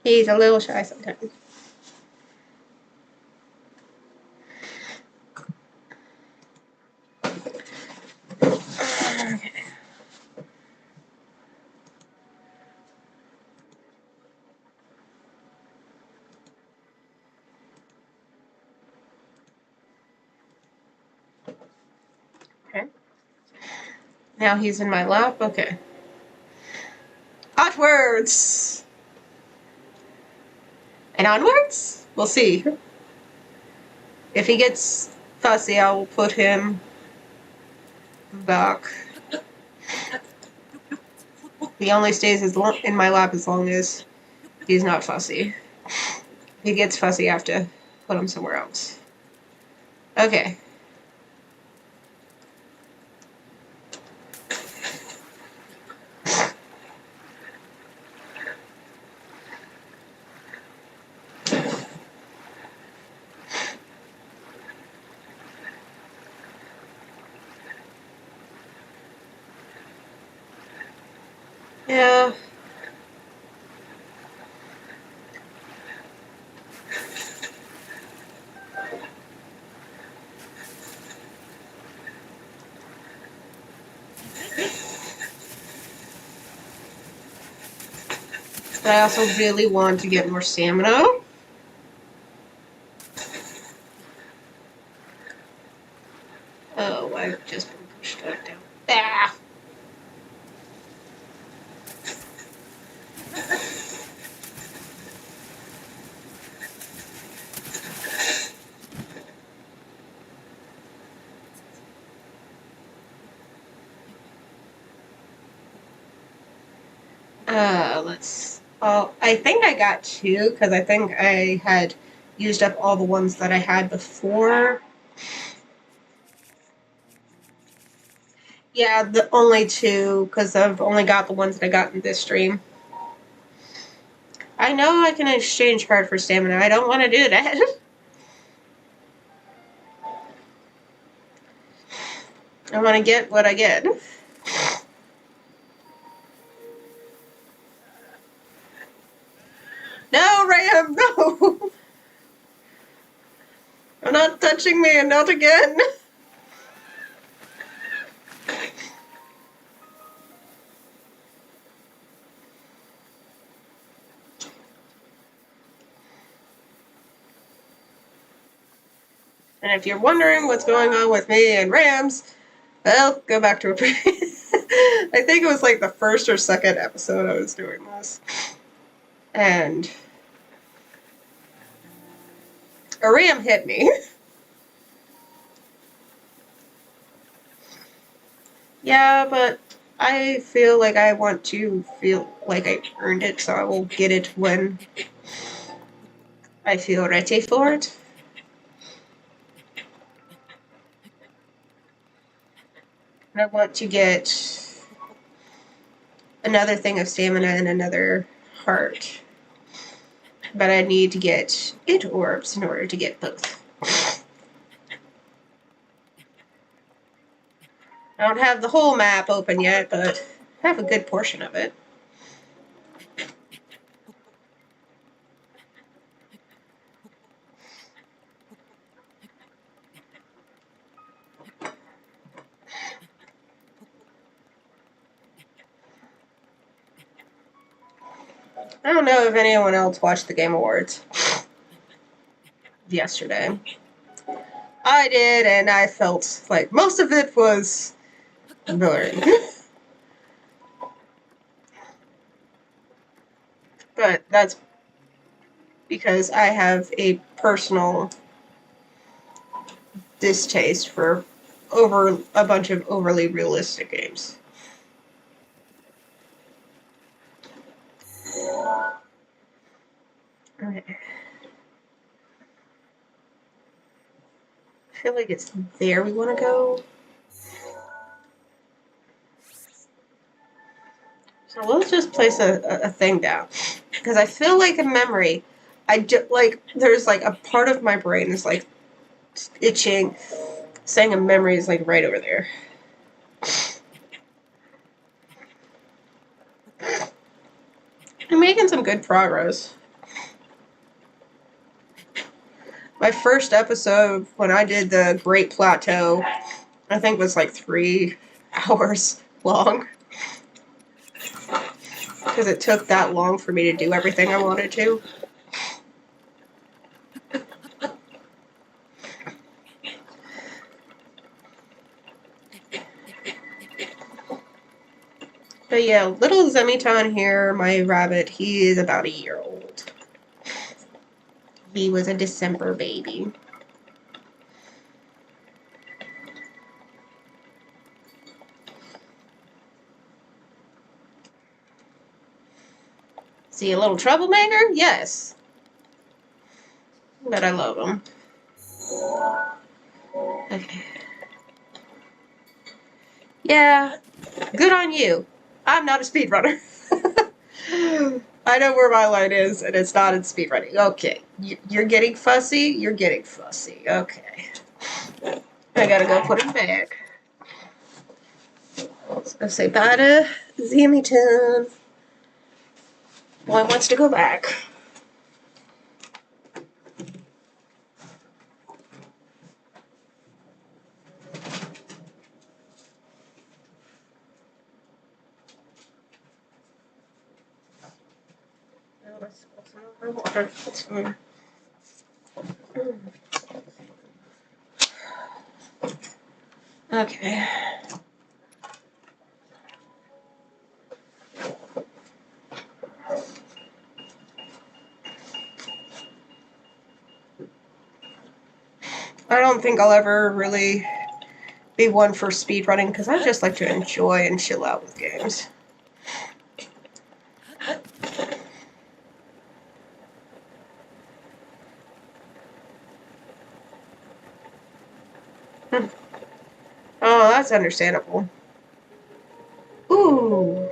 He's a little shy sometimes. Okay. Now he's in my lap. Okay. Outwards! And onwards? We'll see. If he gets fussy, I will put him back. He only stays in my lap as long as he's not fussy. If he gets fussy, I have to put him somewhere else. Okay. Yeah. But I also really want to get more stamina. Oh, I've just been pushed back down. Ah! Let's. Oh, I think I got 2 because I think I had used up all the ones that I had before. Yeah, the only 2 because I've only got the ones that I got in this stream. I know I can exchange card for stamina. I don't want to do that. I want to get what I get. No, Ram, no! I'm not touching me, and not again! And if you're wondering what's going on with me and Rams, well, go back to a I think it was like the first or second episode I was doing this. And a ram hit me. Yeah, but I feel like I want to feel like I earned it, so I will get it when I feel ready for it. And I want to get another thing of stamina and another heart. But I need to get 8 orbs in order to get both. I don't have the whole map open yet, but I have a good portion of it. I don't know if anyone else watched the Game Awards yesterday. I did, and I felt like most of it was boring. But that's because I have a personal distaste for a bunch of overly realistic games. Okay. I feel like it's there we want to go. So let's just place a thing down. Because I feel like in memory, there's like a part of my brain is like itching, saying a memory is like right over there. I'm making some good progress. My first episode, when I did the Great Plateau, I think was like 3 hours long. Because it took that long for me to do everything I wanted to. But yeah, little Zemiton here, my rabbit, he is about a year old. He was a December baby. Is he a little troublemaker? Yes. But I love him. Okay. Yeah, good on you. I'm not a speedrunner. I know where my line is, and it's not in speedrunning. Okay, you're getting fussy? You're getting fussy. Okay. I gotta go put him back. So say bye to Zemiton. Boy wants to go back. Water. That's fine. Okay. I don't think I'll ever really be one for speedrunning because I just like to enjoy and chill out with games. Oh, that's understandable. Ooh.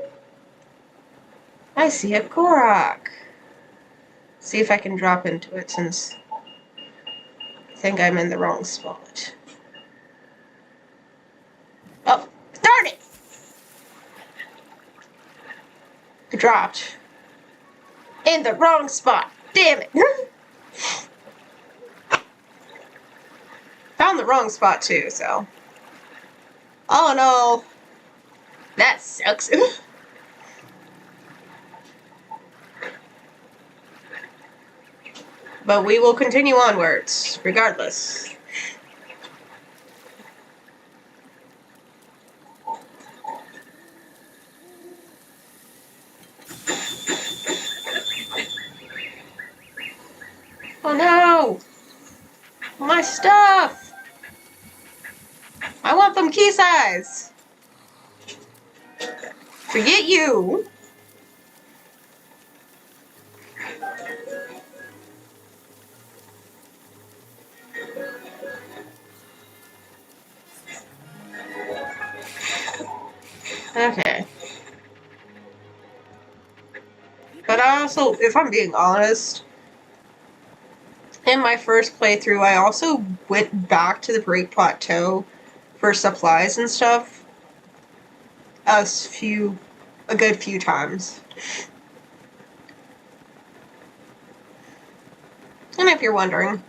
I see a Korok. See if I can drop into it since I think I'm in the wrong spot. Oh, darn it! I dropped. In the wrong spot. Damn it. Found the wrong spot too, so. All in all, that sucks. But we will continue onwards, regardless. Oh no! My stuff! I want them key size! Forget you! Okay. But I also, if I'm being honest, in my first playthrough, I also went back to the Great Plateau for supplies and stuff a good few times. And if you're wondering,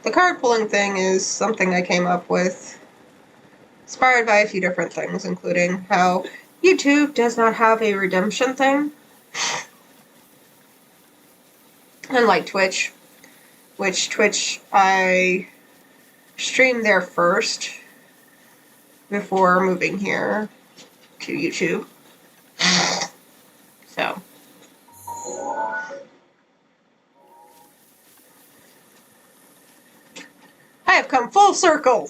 the card pulling thing is something I came up with, inspired by a few different things, including how YouTube does not have a redemption thing, unlike Twitch, which Twitch I streamed there first before moving here to YouTube. So. I have come full circle!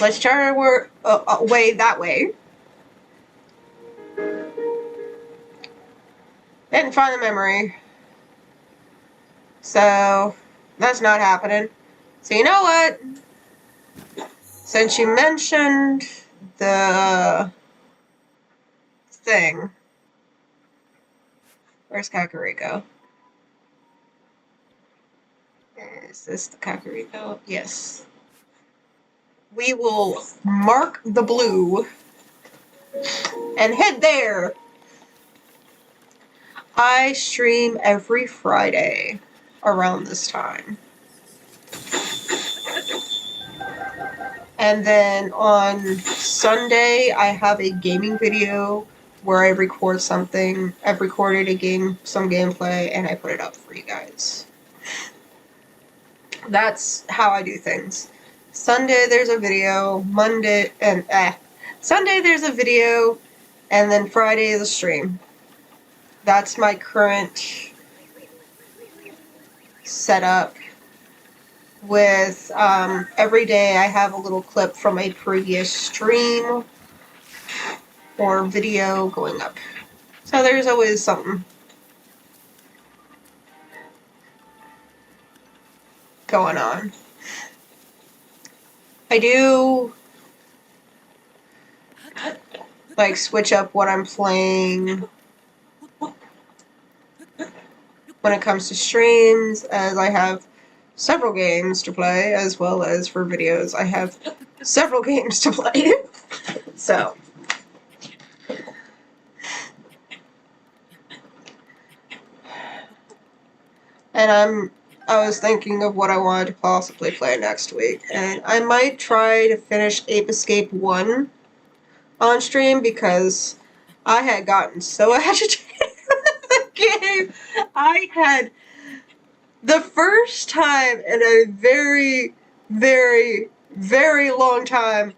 Let's chart our way that way. Didn't find the memory. So, that's not happening. So you know what? Since you mentioned the thing. Where's Kakariko? Is this the Kakariko? Yes. We will mark the blue and head there. I stream every Friday around this time. And then on Sunday, I have a gaming video where I record something. I've recorded some gameplay, and I put it up for you guys. That's how I do things. Sunday, there's a video. Sunday, there's a video, and then Friday is a stream. That's my current setup. With every day I have a little clip from a previous stream or video going up. So there's always something going on. I do like switch up what I'm playing when it comes to streams, as I have several games to play, as well as for videos. I have several games to play. So. And I was thinking of what I wanted to possibly play next week. And I might try to finish Ape Escape 1 on stream, because I had gotten so agitated with the game. I had... The first time in a very, very, very long time,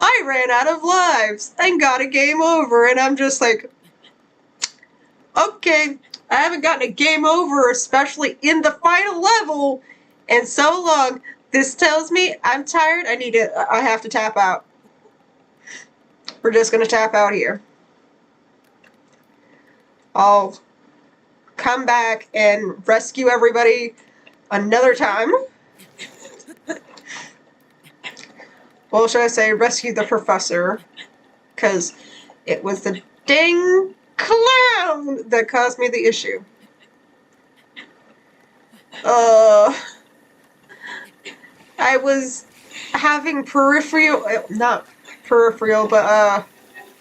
I ran out of lives and got a game over, and I'm just like, okay, I haven't gotten a game over, especially in the final level, in so long. This tells me I'm tired. I have to tap out. We're just gonna tap out here. I'll come back and rescue everybody another time. Well, should I say rescue the professor? Because it was the dang clown that caused me the issue. I was having not peripheral, but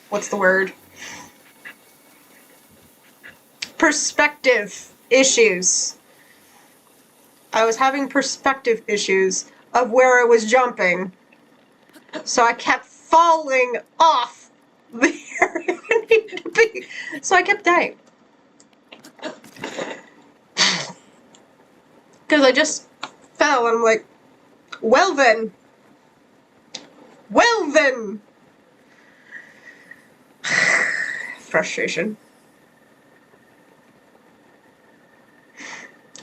what's the word? Perspective issues. I was having perspective issues of where I was jumping. So I kept falling off the area I needed to be. So I kept dying. Because I just fell and I'm like, well then. Well then. Frustration.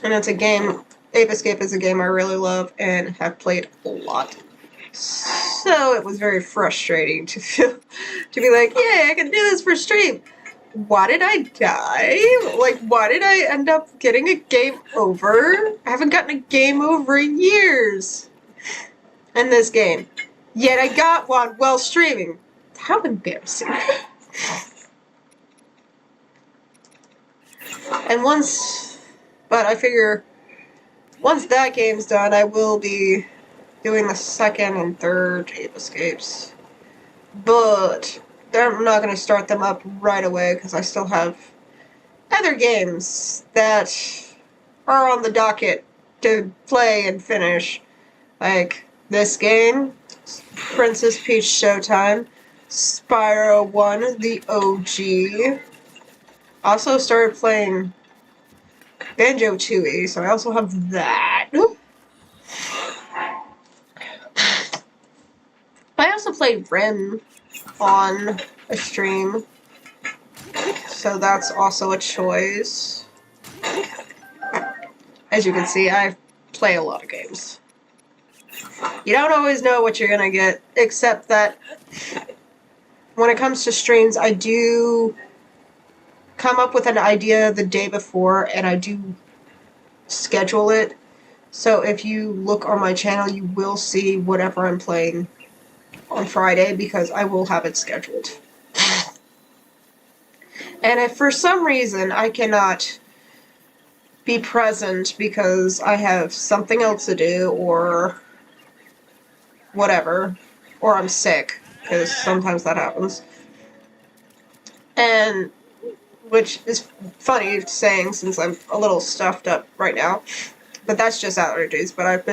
And it's a game, Ape Escape is a game I really love and have played a lot. So it was very frustrating to be like, yay, I can do this for stream. Why did I die? Like, why did I end up getting a game over? I haven't gotten a game over in years in this game. Yet I got one while streaming. How embarrassing. But I figure once that game's done, I will be doing the second and third Ape Escapes. But I'm not going to start them up right away because I still have other games that are on the docket to play and finish. Like this game, Princess Peach Showtime, Spyro 1, the OG. Also started playing Banjo-Tooie, so I also have that. I also played Rim on a stream, so that's also a choice. As you can see, I play a lot of games. You don't always know what you're gonna get, except that when it comes to streams, I do come up with an idea the day before, and I do schedule it. So if you look on my channel, you will see whatever I'm playing on Friday, because I will have it scheduled. And if for some reason I cannot be present because I have something else to do, or whatever, or I'm sick, because sometimes that happens, And which is funny saying since I'm a little stuffed up right now. But that's just allergies. But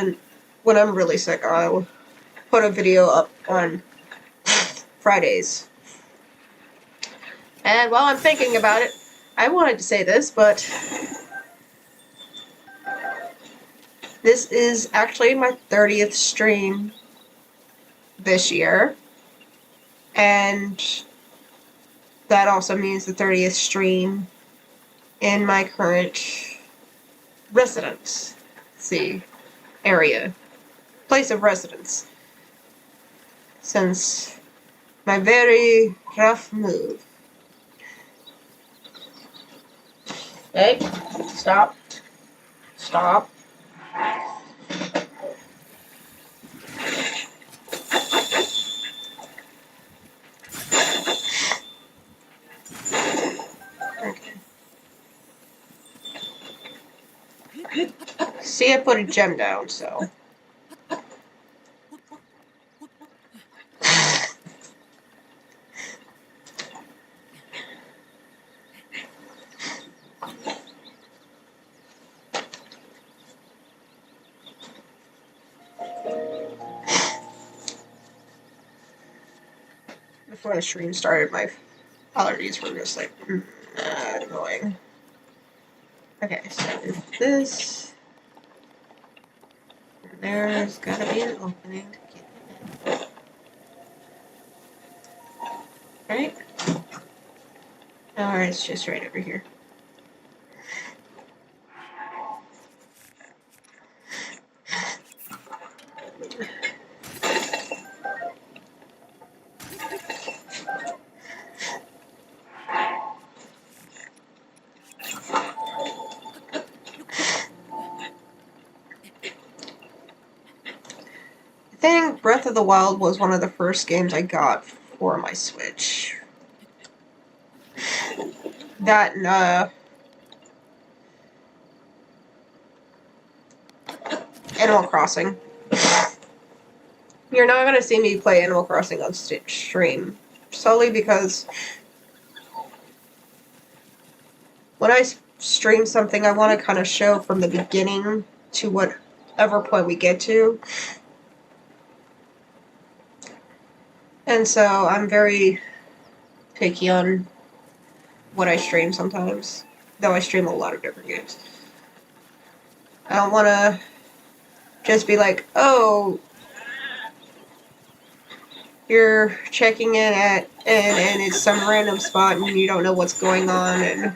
when I'm really sick, I'll put a video up on Fridays. And while I'm thinking about it, I wanted to say this, but this is actually my 30th stream this year. And that also means the 30th stream in my current residency area, place of residence, since my very rough move. Hey, stop. Stop. Okay. See, I put a gem down, so. Before the stream started, my allergies were just like annoying. Okay, so this. There's gotta be an opening to get it in. Right? Or it's just right over here. I think Breath of the Wild was one of the first games I got for my Switch. That and Animal Crossing. You're not gonna see me play Animal Crossing on stream, solely because when I stream something, I want to kind of show from the beginning to whatever point we get to. And so I'm very picky on what I stream sometimes, though I stream a lot of different games. I don't want to just be like, oh, you're checking in and it's some random spot and you don't know what's going on, and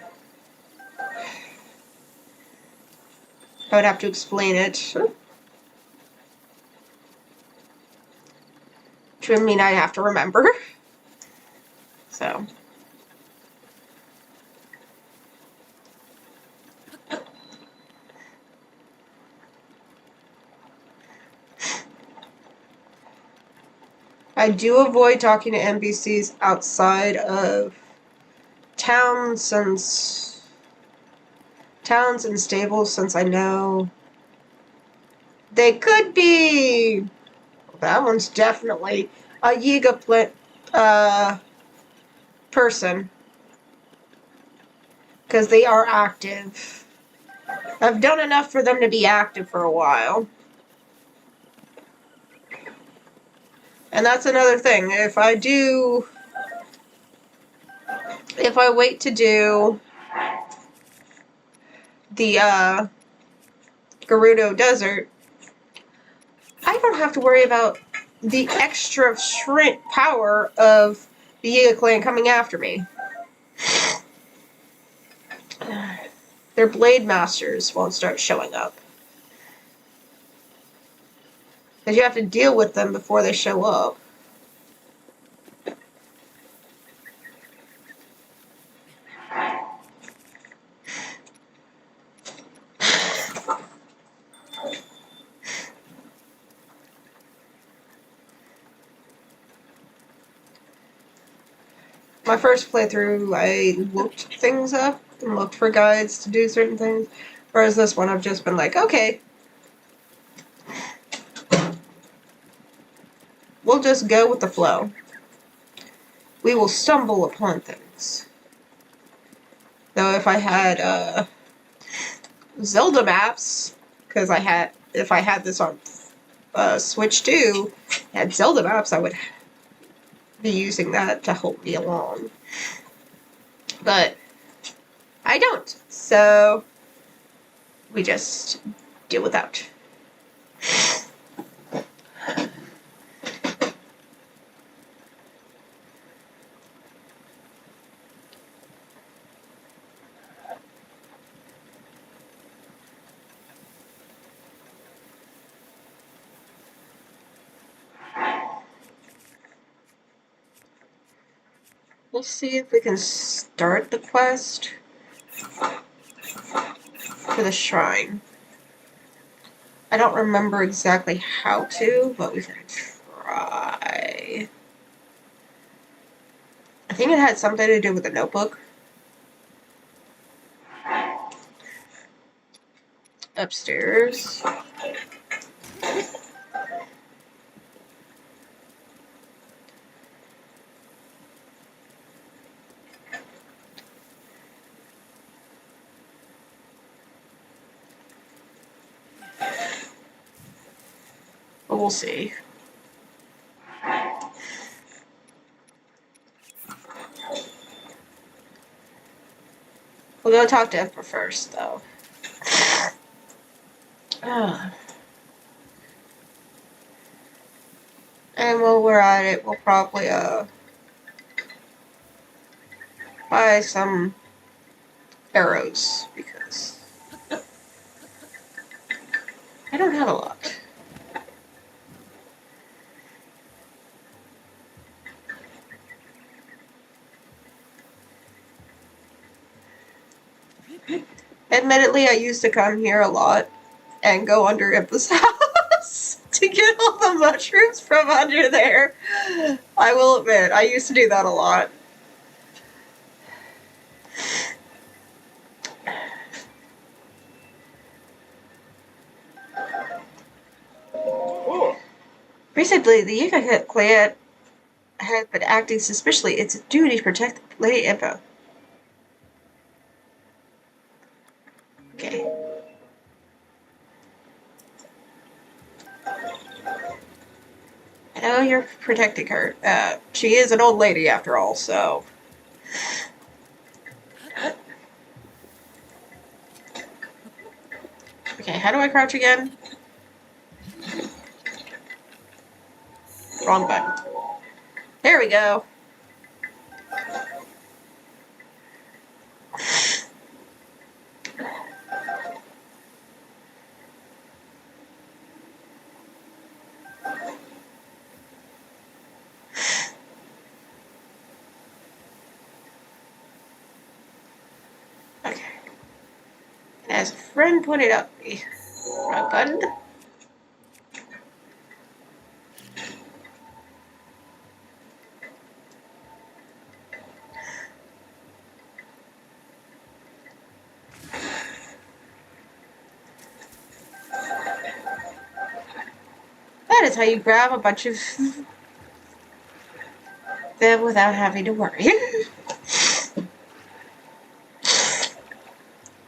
I would have to explain it. Which would mean I'd have to remember. So. I do avoid talking to NPCs outside of towns and stables, since I know they could be. Well, that one's definitely a Yiga person, because they are active. I've done enough for them to be active for a while. And that's another thing. If I wait to do the Gerudo Desert, I don't have to worry about the extra power of the Yiga clan coming after me. Their blade masters won't start showing up. Because you have to deal with them before they show up. My first playthrough, I looked things up and looked for guides to do certain things. Whereas this one, I've just been like, okay, we'll just go with the flow. We will stumble upon things. Though if I had Zelda maps, because if I had this on Switch 2, had Zelda maps, I would be using that to help me along. But I don't, so we just deal without. We'll see if we can start the quest for the shrine. I don't remember exactly how to, but we can try. I think it had something to do with the notebook. Upstairs. But we'll see. We'll go talk to Emperor first, though. And while we're at it, we'll probably buy some arrows, because I don't have a lot. Admittedly, I used to come here a lot and go under Impa's house to get all the mushrooms from under there. I will admit, I used to do that a lot. Recently, the Yika clan has been acting suspiciously. It's a duty to protect Lady Impa. Okay. I know you're protecting her. She is an old lady after all, so... Okay, how do I crouch again? Wrong button. There we go. Okay. As a friend pointed out, wrong button. That is how you grab a bunch of them without having to worry.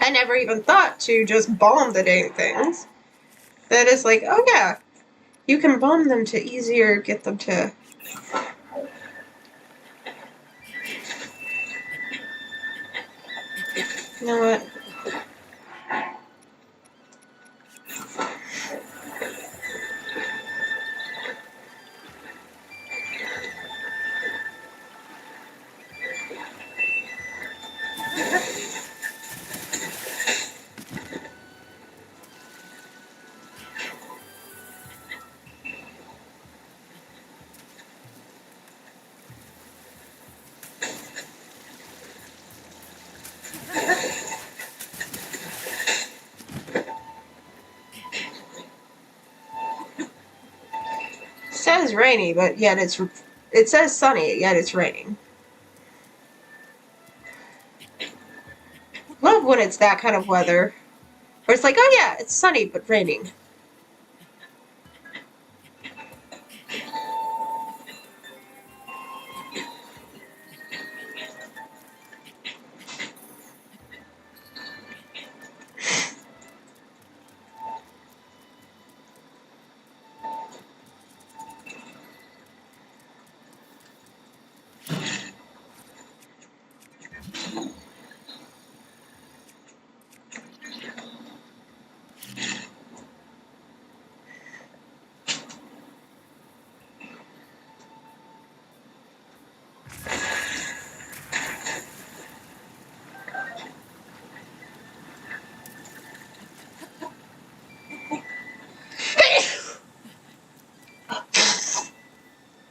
I never even thought to just bomb the dang things. That is like, oh yeah, you can bomb them to easier get them to... You know what? It says rainy, but yet it says sunny, yet it's raining. Love when it's that kind of weather. Where it's like, oh yeah, it's sunny, but raining.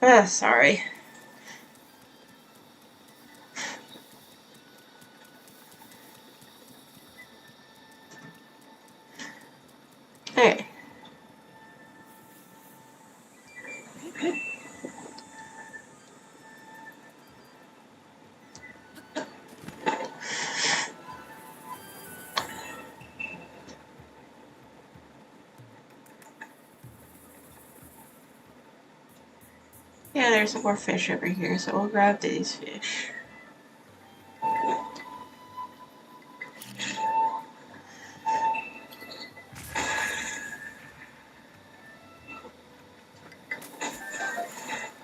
Sorry. Hey. Yeah, there's some more fish over here, so we'll grab these fish.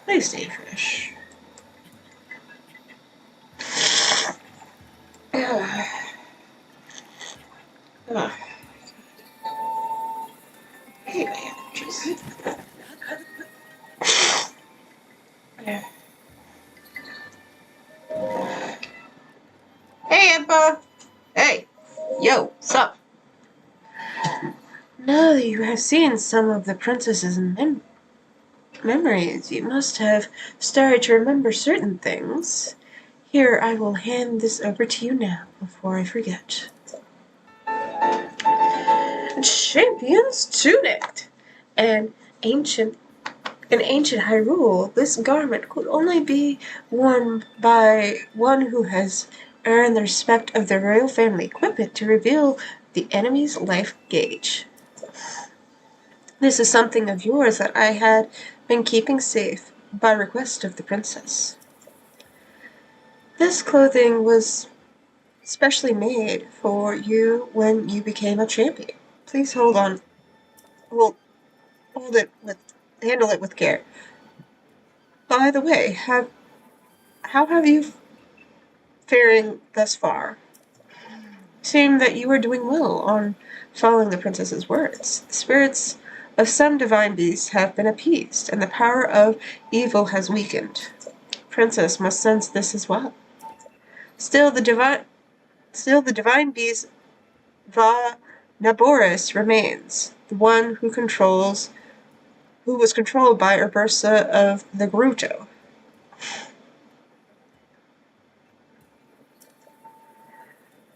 Please stay fish. Hey, man. Jeez. Yeah. Hey, Impa! Hey! Yo, sup? Now that you have seen some of the princess's memories, you must have started to remember certain things. Here, I will hand this over to you now, before I forget. Champion's tunic! And ancient In ancient Hyrule, this garment could only be worn by one who has earned the respect of the royal family. Equip it to reveal the enemy's life gauge. This is something of yours that I had been keeping safe by request of the princess. This clothing was specially made for you when you became a champion. Please hold on. Handle it with care. By the way, how have you faring thus far? Seemed that you were doing well on following the princess's words. The spirits of some divine beasts have been appeased, and the power of evil has weakened. Princess must sense this as well. Still the divine beast Va Naboris remains, the one who was controlled by Urbosa of the Gerudo.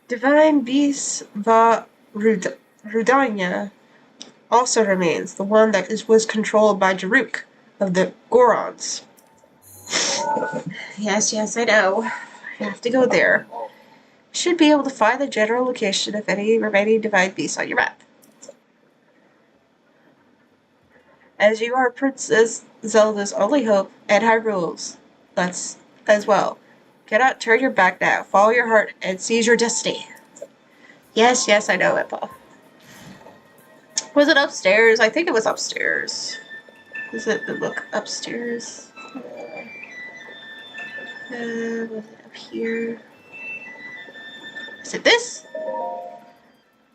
Divine beast Va Rudania also remains, the one that was controlled by Daruk of the Gorons. Yes, I know. I have to go there. Should be able to find the general location of any remaining divine beasts on your map. As you are Princess Zelda's only hope and Hyrule's, that's as well. Cannot turn your back now. Follow your heart and seize your destiny. Yes, I know it, Paul. Was it upstairs? I think it was upstairs. Was it the book upstairs? Was it up here? Is it this?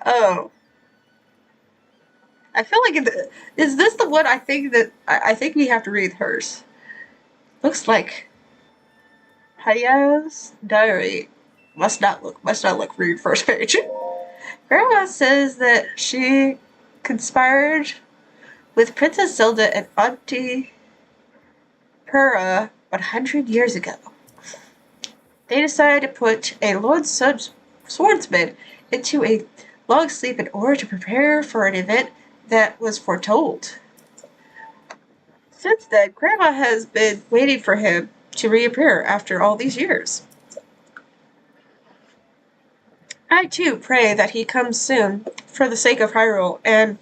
Oh. I feel like is this the one I think that I think we have to read hers. Looks like Haya's diary. Must not look read first page. Grandma says that she conspired with Princess Zelda and Auntie Purah 100 years ago. They decided to put a Lord Swordsman into a long sleep in order to prepare for an event that was foretold. Since then, Grandma has been waiting for him to reappear after all these years. I too pray that he comes soon, for the sake of Hyrule, and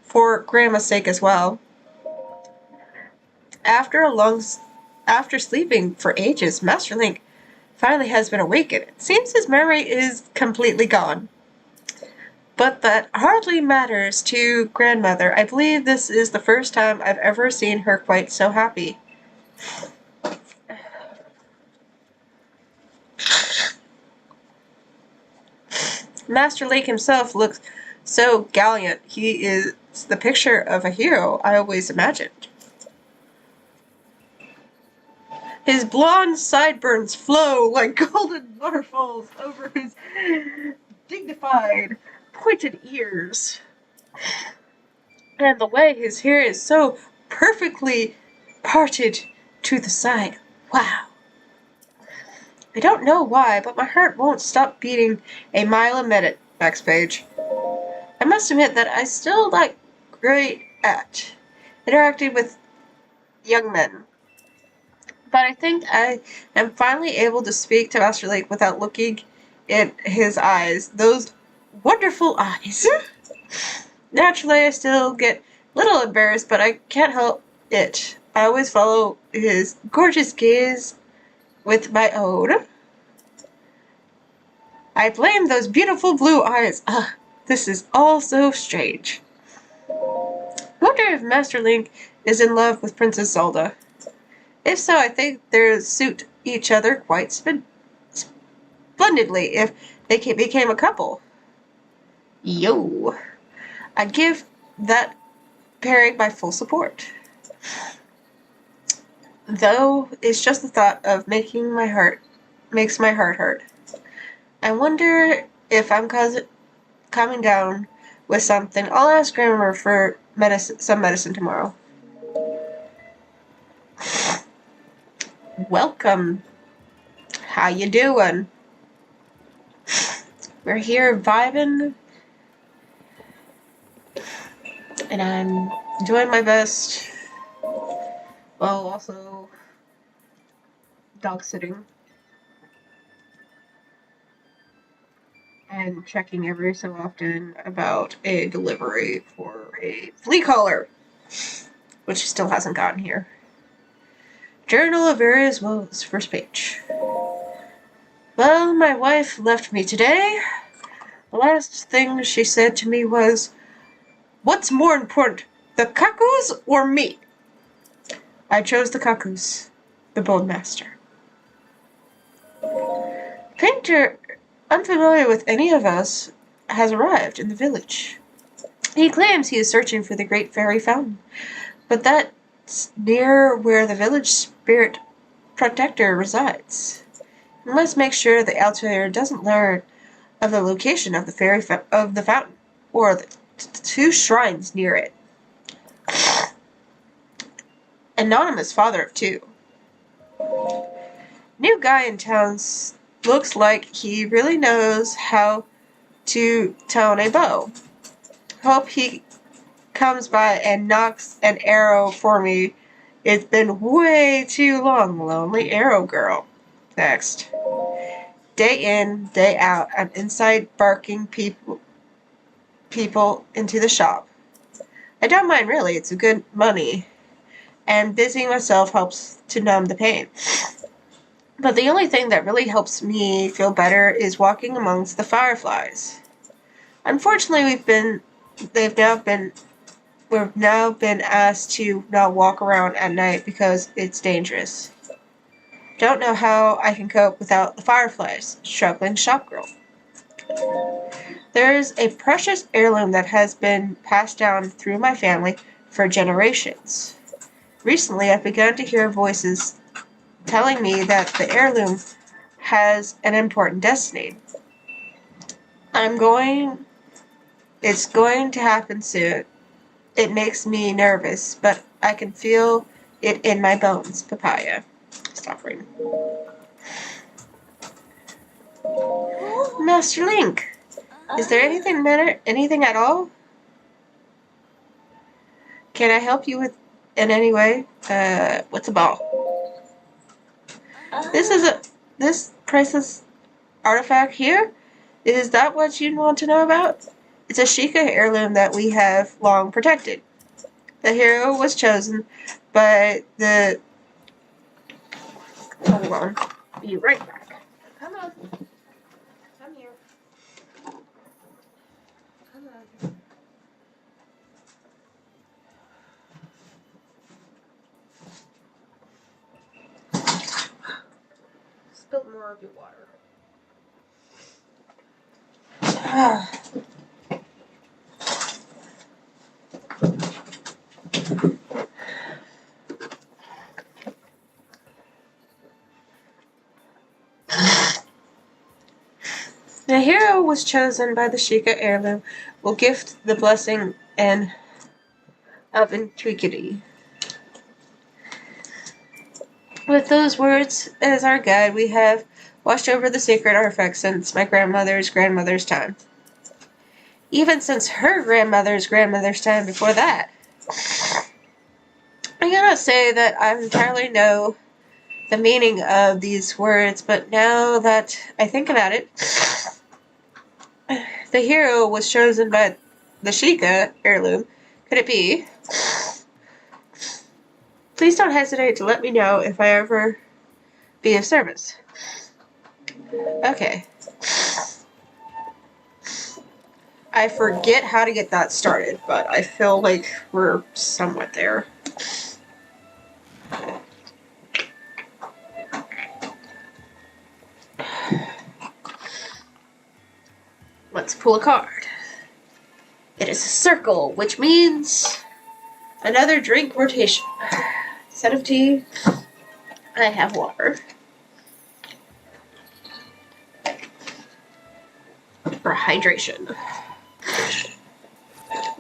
for Grandma's sake as well. After sleeping for ages, Master Link finally has been awakened. It seems his memory is completely gone. But that hardly matters to Grandmother. I believe this is the first time I've ever seen her quite so happy. Master Link himself looks so gallant. He is the picture of a hero I always imagined. His blonde sideburns flow like golden waterfalls over his dignified, pointed ears. And the way his hair is so perfectly parted truth aside, wow. I don't know why, but my heart won't stop beating a mile a minute. Next page. I must admit that I still like great at interacting with young men. But I think I am finally able to speak to Master Link without looking in his eyes. Those wonderful eyes. Naturally, I still get a little embarrassed, but I can't help it. I always follow his gorgeous gaze with my own. I blame those beautiful blue eyes. This is all so strange. I wonder if Master Link is in love with Princess Zelda. If so, I think they'll suit each other quite splendidly if they became a couple. Yo. I give that pairing my full support. Though it's just the thought of makes my heart hurt. I wonder if I'm coming down with something. I'll ask Grandma for some medicine tomorrow. Welcome. How you doing? We're here vibing, and I'm doing my best while also dog sitting and checking every so often about a delivery for a flea collar, which still hasn't gotten here. Journal of Various Woes, first page. Well, my wife left me today. The last thing she said to me was, "What's more important, the cuckoos or me?" I chose the cuckoos, the Bone Master. Painter, unfamiliar with any of us, has arrived in the village. He claims he is searching for the Great Fairy Fountain, but that's near where the village spirit protector resides. We must make sure the outsider doesn't learn of the location of the fountain, or the two shrines near it. Anonymous father of two. New guy in town looks like he really knows how to tone a bow. Hope he comes by and knocks an arrow for me. It's been way too long, lonely arrow girl. Next. Day in, day out, I'm inside barking people into the shop. I don't mind really, it's a good money, and busying myself helps to numb the pain. But the only thing that really helps me feel better is walking amongst the fireflies. Unfortunately, we've now been asked to not walk around at night because it's dangerous. Don't know how I can cope without the fireflies, struggling shopgirl. There is a precious heirloom that has been passed down through my family for generations. Recently, I've begun to hear voices telling me that the heirloom has an important destiny. It's going to happen soon. It makes me nervous, but I can feel it in my bones. Papaya. Stop reading. Master Link, is there anything at all? Can I help you with in any way? What's a ball? This priceless artifact here? Is that what you want to know about? It's a Sheikah heirloom that we have long protected. The hero was chosen by the... Hold on. Be right back. Come on. Come here. Come on. Spill more of your water. The hero was chosen by the Sheikah heirloom will gift the blessing of antiquity. With those words as our guide, we have watched over the sacred artifact since my grandmother's grandmother's time. Even since her grandmother's grandmother's time before that. I cannot say that I entirely know the meaning of these words, but now that I think about it, the hero was chosen by the Sheikah heirloom. Could it be? Please don't hesitate to let me know if I ever be of service. Okay. I forget how to get that started, but I feel like we're somewhat there. Let's pull a card. It is a circle, which means another drink rotation. Instead of tea, I have water. For hydration.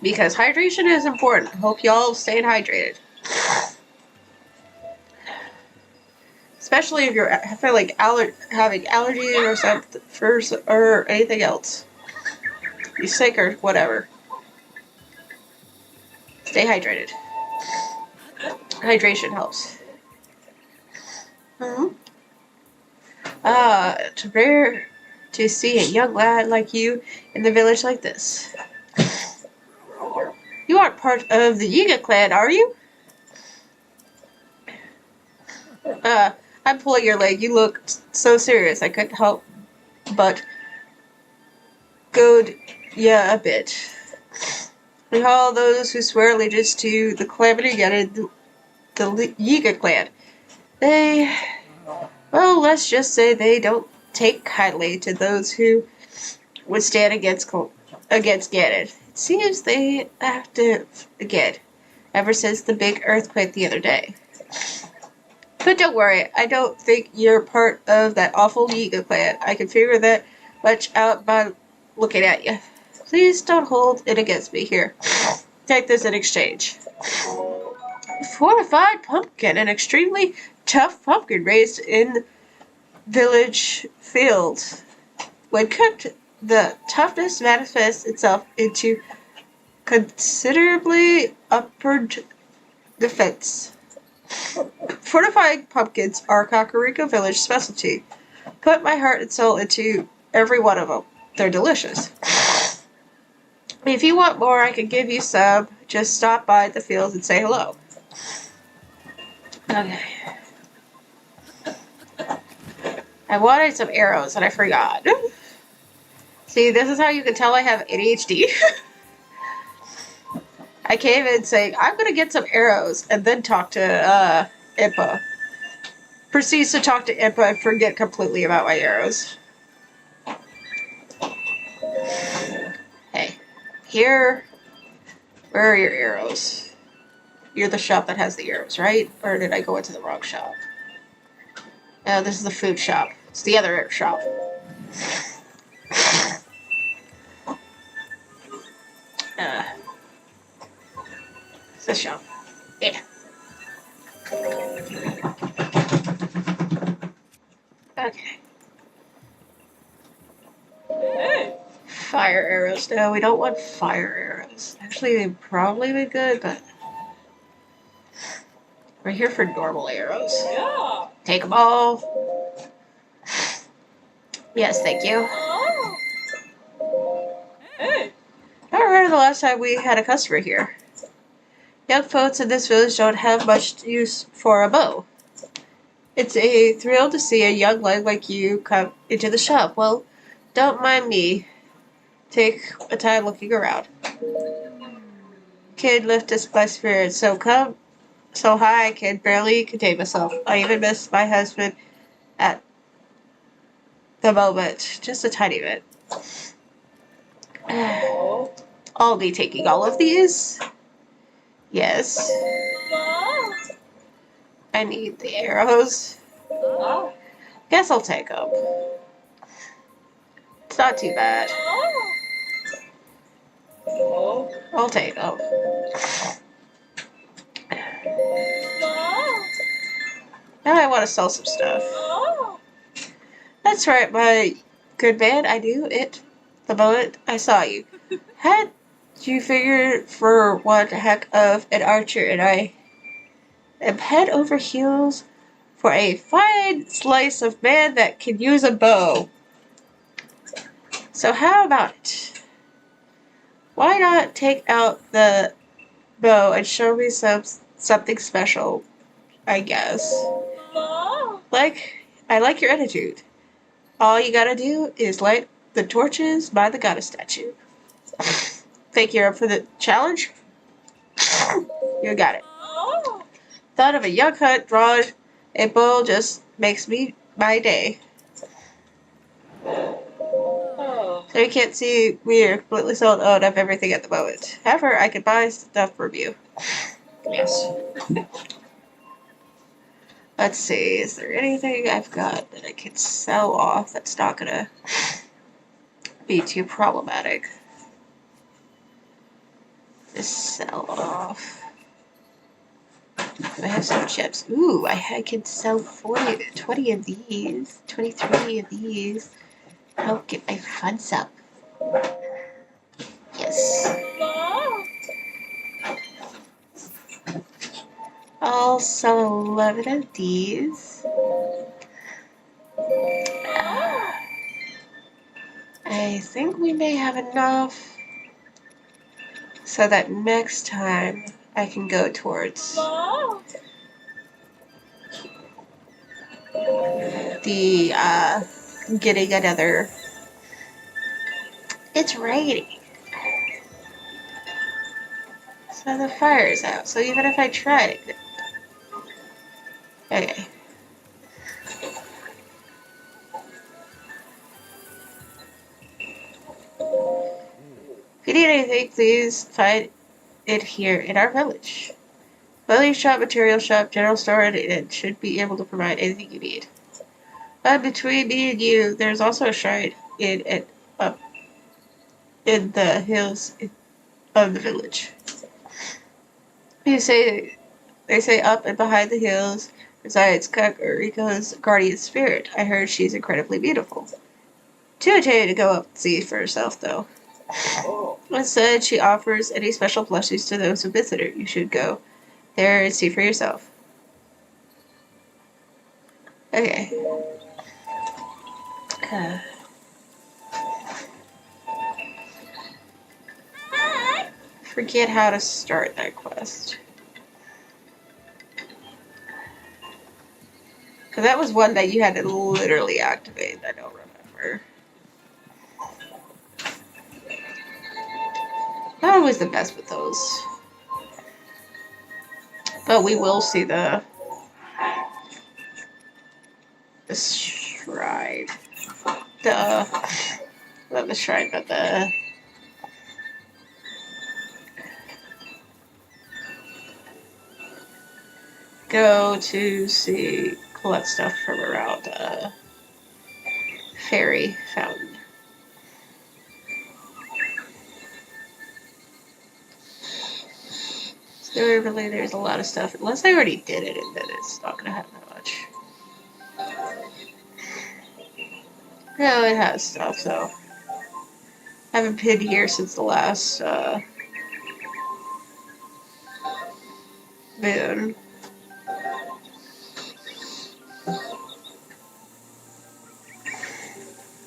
Because hydration is important. Hope y'all staying hydrated. Especially if you're like having allergies or something, or anything else. Be sick or whatever. Stay hydrated. Hydration helps. It's rare to see a young lad like you in the village like this. You aren't part of the Yiga clan, are you? I'm pulling your leg. You look so serious. I couldn't help but goad ya a bit. Recall those who swear allegiance to the Calamity Ganon, the Yiga clan. Well, let's just say they don't take kindly to those who would stand against Ganon. It seems they active again, ever since the big earthquake the other day. But don't worry, I don't think you're part of that awful Yiga clan. I can figure that much out by looking at you. Please don't hold it against me here. Take this in exchange. Fortified pumpkin, an extremely tough pumpkin raised in village fields. When cooked, the toughness manifests itself into considerably upward defense. Fortified pumpkins are Kakariko Village specialty. Put my heart and soul into every one of them. They're delicious. If you want more, I can give you some. Just stop by the fields and say hello. Okay. I wanted some arrows and I forgot. See, this is how you can tell I have ADHD. I came in saying, I'm going to get some arrows, and then talk to Impa. Proceeds to talk to Impa and forget completely about my arrows. Hey, here, where are your arrows? You're the shop that has the arrows, right? Or did I go into the wrong shop? No, this is the food shop. It's the other shop. It's this shop. Yeah. Okay. Fire arrows. No, we don't want fire arrows. Actually, they'd probably be good, but we're here for normal arrows. Yeah. Take them all. Yes, thank you. Hey. I remember the last time we had a customer here. Young folks in this village don't have much use for a bow. It's a thrill to see a young lad like you come into the shop. Well, don't mind me. Take a time looking around. Kid lifted my spirits, so high I can barely contain myself. I even miss my husband at the moment. Just a tiny bit. I'll be taking all of these. Yes. I need the arrows. Guess I'll take them. It's not too bad. I'll take them. Now I want gotta sell some stuff. That's right, my good man. I knew it the moment I saw you. Had you figured for one heck of an archer, and I am head over heels for a fine slice of man that can use a bow. So how about it? Why not take out the bow and show me something special, I guess. I like your attitude. All you gotta do is light the torches by the goddess statue. Think you're up for the challenge? You got it. Thought of a young hunt drawn a bow just makes me my day. So you can't see we are completely sold out of everything at the moment. However, I could buy stuff from you. Yes. Let's see, is there anything I've got that I can sell off that's not gonna be too problematic? Just sell off. I have some chips. Ooh, I can sell 20 of these, 23 of these. Help get my funds up. Yes. I'll sell 11 of these. I think we may have enough so that next time I can go towards the getting another. It's raining. So the fire's out. So even if I tried it. Okay. If you need anything, please find it here in our village. Clothing shop, material shop, general store, and it should be able to provide anything you need. But between me and you, there's also a shrine up in the hills of the village. They say up and behind the hills resides Kakariko's guardian spirit. I heard she's incredibly beautiful. Too intimidated to go up and see for herself, though. Instead, she offers any special plushies to those who visit her. You should go there and see for yourself. Okay. Forget how to start that quest. Because that was one that you had to literally activate. I don't remember. Not always the best with those. But we will see the shrine. Not the shrine, but the... Go to see, collect stuff from around Fairy Fountain. So really, there's a lot of stuff. Unless I already did it, and then it's not gonna have that much. No, it has stuff, so. I haven't been here since the last moon.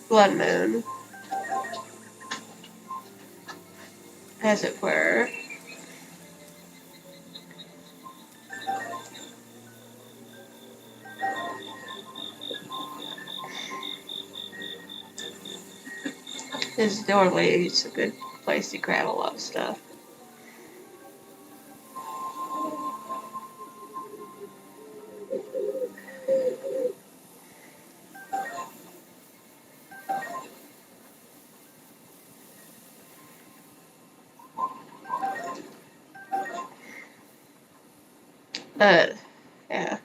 Blood moon. As it were. This doorway is a good place to grab a lot of stuff. Yeah.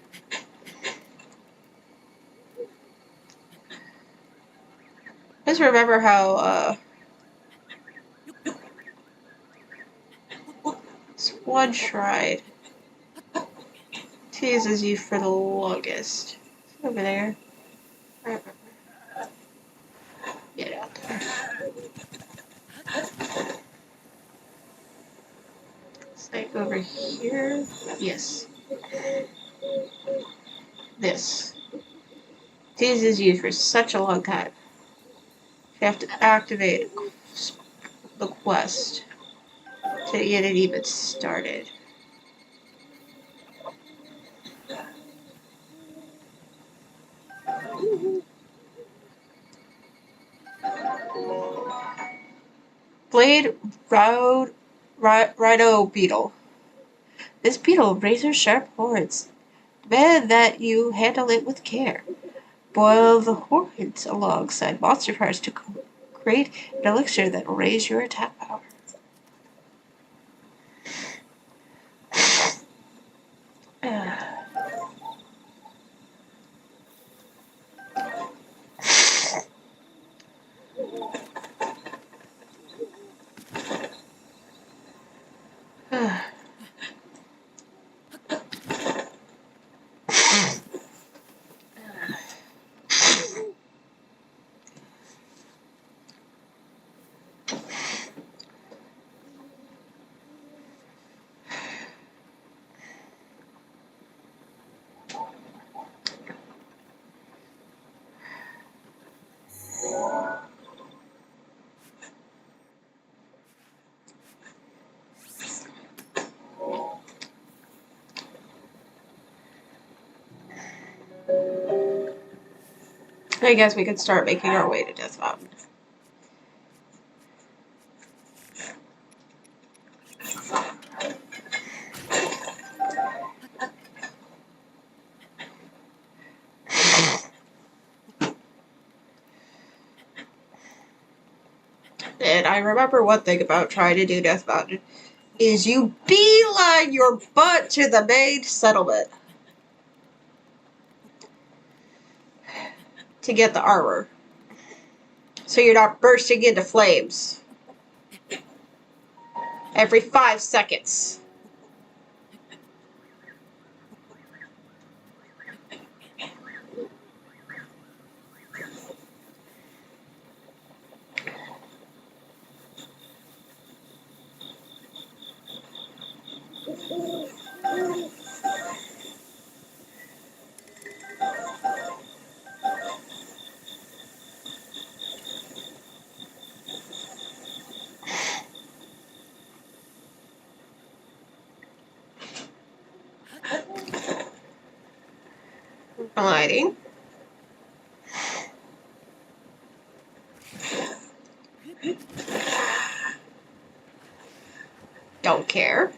Just remember how, one shrine teases you for the longest. Over there. Get out there. It's like over here. Yes. This. This is used for such a long time. You have to activate the quest to get it even started. Blade Rhino Beetle. This beetle razor sharp horns. Demand that you handle it with care. Boil the horns alongside monster parts to create an elixir that will raise your attack power. I guess we could start making our way to Death Mountain. And I remember one thing about trying to do Death Mountain is you beeline your butt to the main settlement to get the armor. So you're not bursting into flames every 5 seconds. Lighting. Don't care.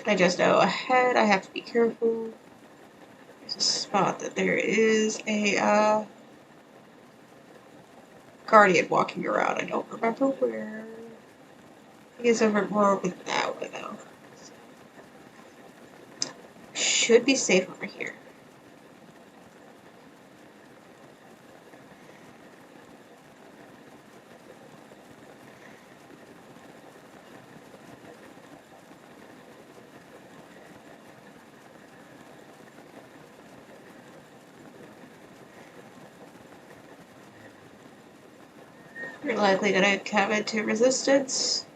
I just know ahead I have to be careful. There's a spot that there is a guardian walking around. I don't remember where. I think it's over more with that one though. Should be safe over here. You're likely gonna come into resistance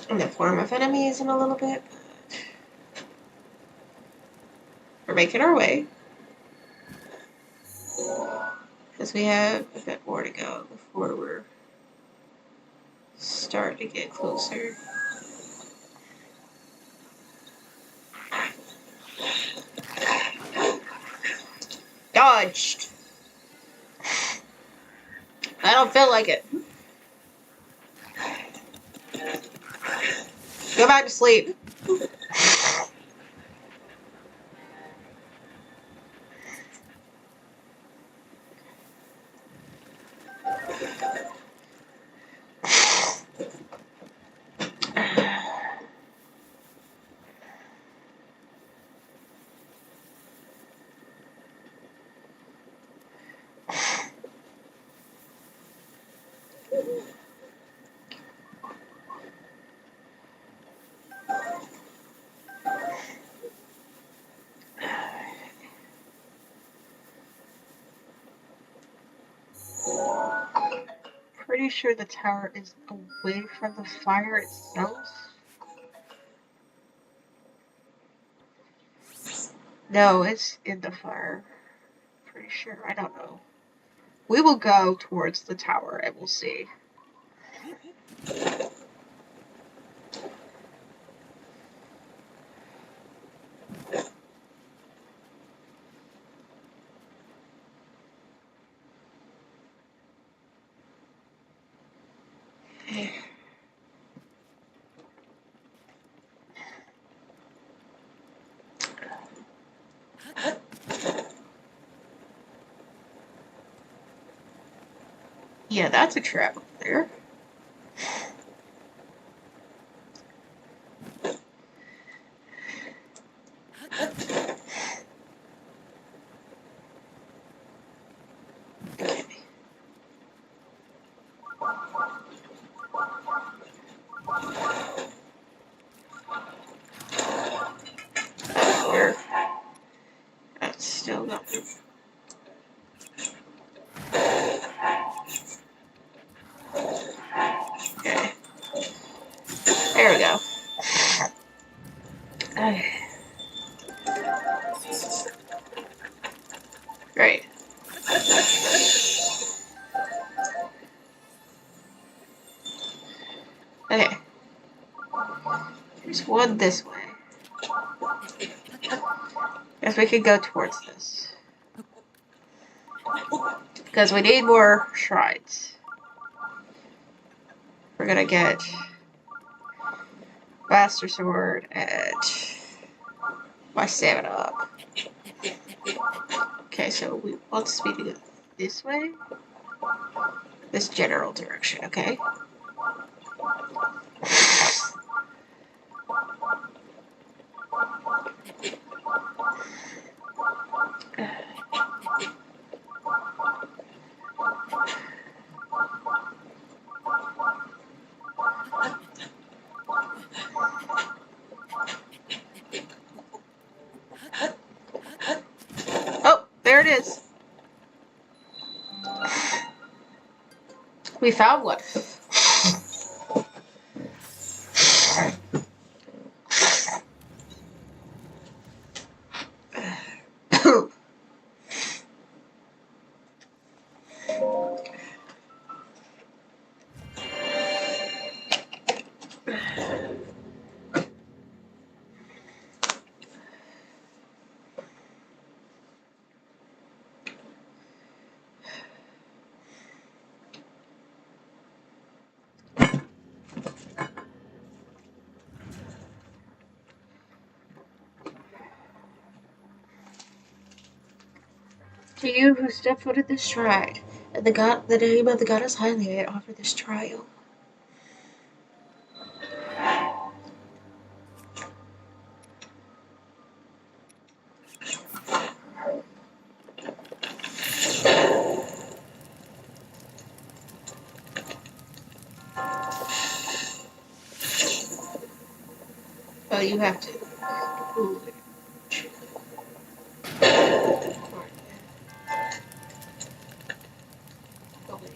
in the form of enemies in a little bit. We're making our way. Because we have a bit more to go before we're starting to get closer. Dodged! I don't feel like it. Go back to sleep. pretty sure the tower is away from the fire itself. No, it's in the fire. Pretty sure. I don't know. We will go towards the tower and we'll see. Yeah, that's a trap up there. That's still nothing. Okay. There we go. Great. Okay. There's one this way. Guess we could go towards this. Because we need more shrines. We're gonna get Master Sword and my stamina up. Okay, so we want speed to go this way. This general direction, okay? Oh, there it is. We found one. To you who step foot at this shrine, and the name of the goddess Hylia, I offer this trial. Oh, you have to. Ooh. Oh, wait.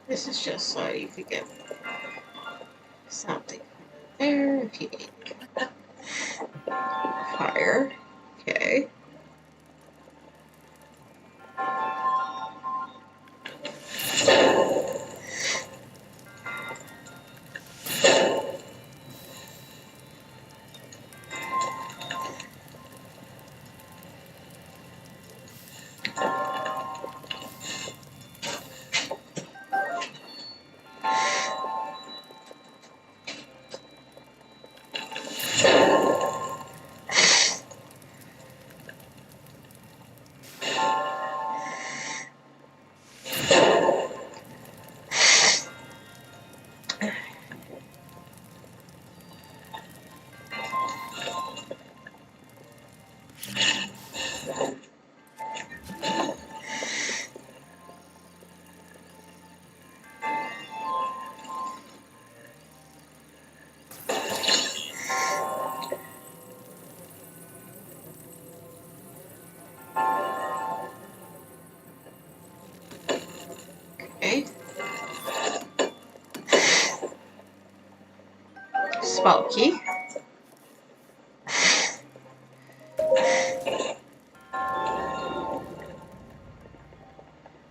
This is just so you could get something there if you need fire. Okay.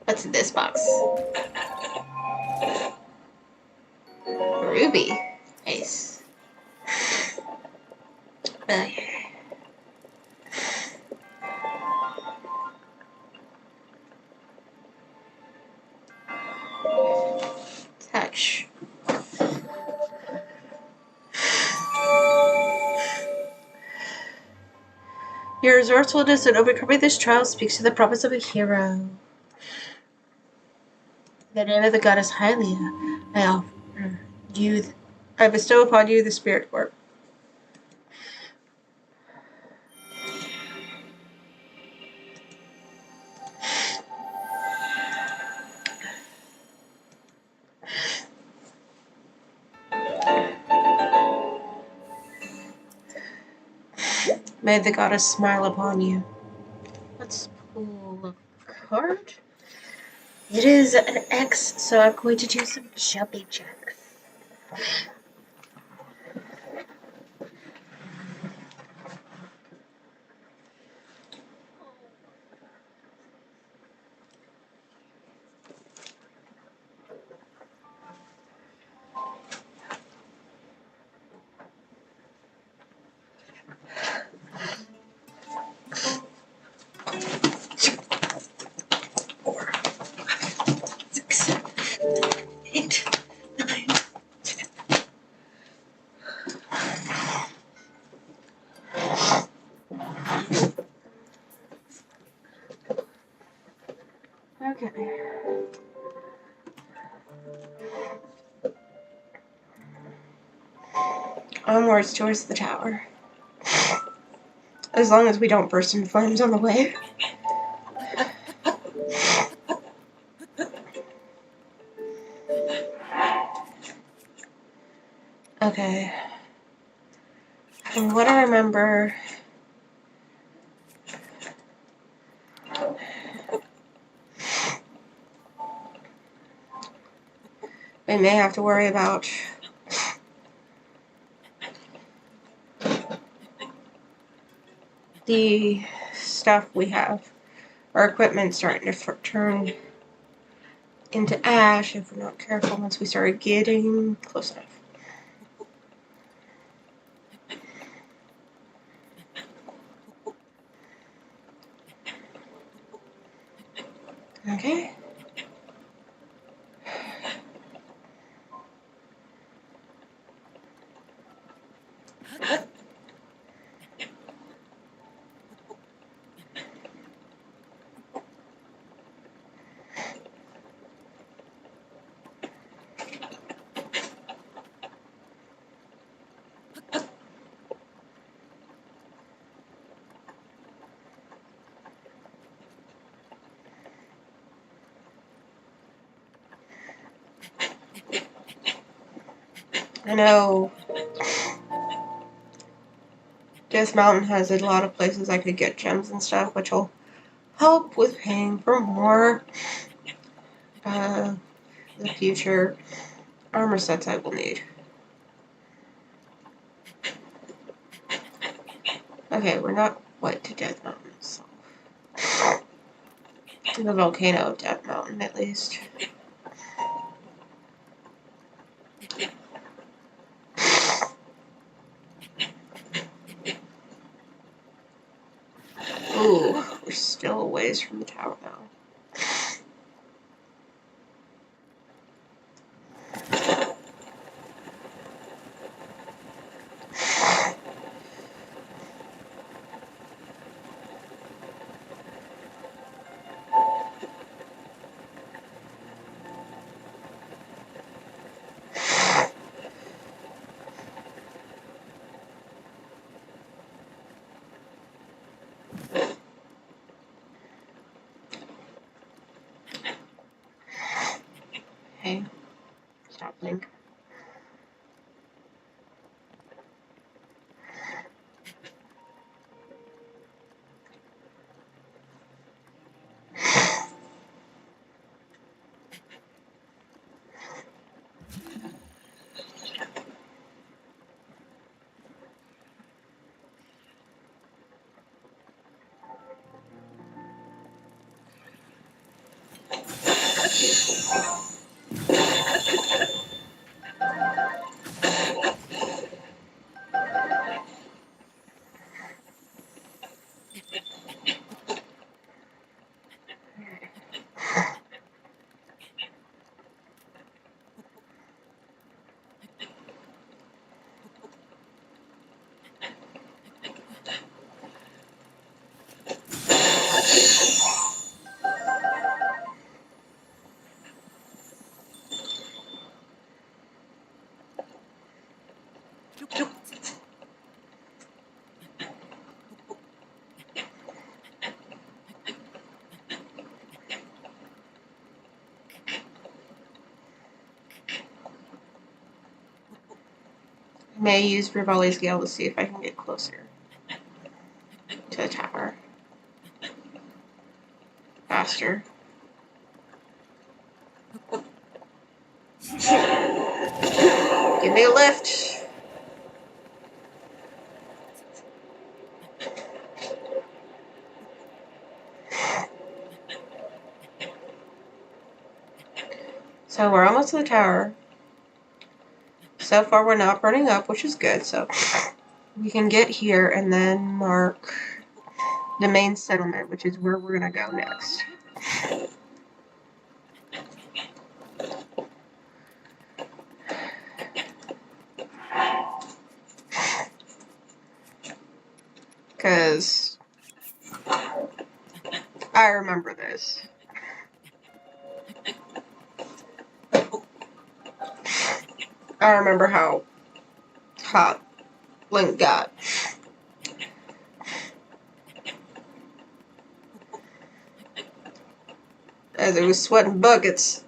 What's in this box? Ruby. Nice. Touch. Your resourcefulness in overcoming this trial speaks to the promise of a hero. The name of the goddess Hylia. I bestow upon you the spirit orb. May the goddess smile upon you. Let's pull a card. It is an X, so I'm going to do some jumping jacks. Okay. Onwards towards the tower. As long as we don't burst into flames on the way. Okay. From what I remember, we may have to worry about the stuff we have. Our equipment starting to turn into ash if we're not careful once we start getting close enough. Okay. I know Death Mountain has a lot of places I could get gems and stuff, which will help with paying for more the future armor sets I will need. Okay, we're not quite to Death Mountain, so the volcano of Death Mountain at least. Ooh, we're still a ways from the tower now. Hey, stop playing. May use Rivali's Gale to see if I can get closer to the tower. Faster. Give me a lift. So we're almost to the tower. So far we're not burning up, which is good. So we can get here and then mark the main settlement, which is where we're going to go next. Because I remember this. I remember how hot Link got. As it was sweating buckets.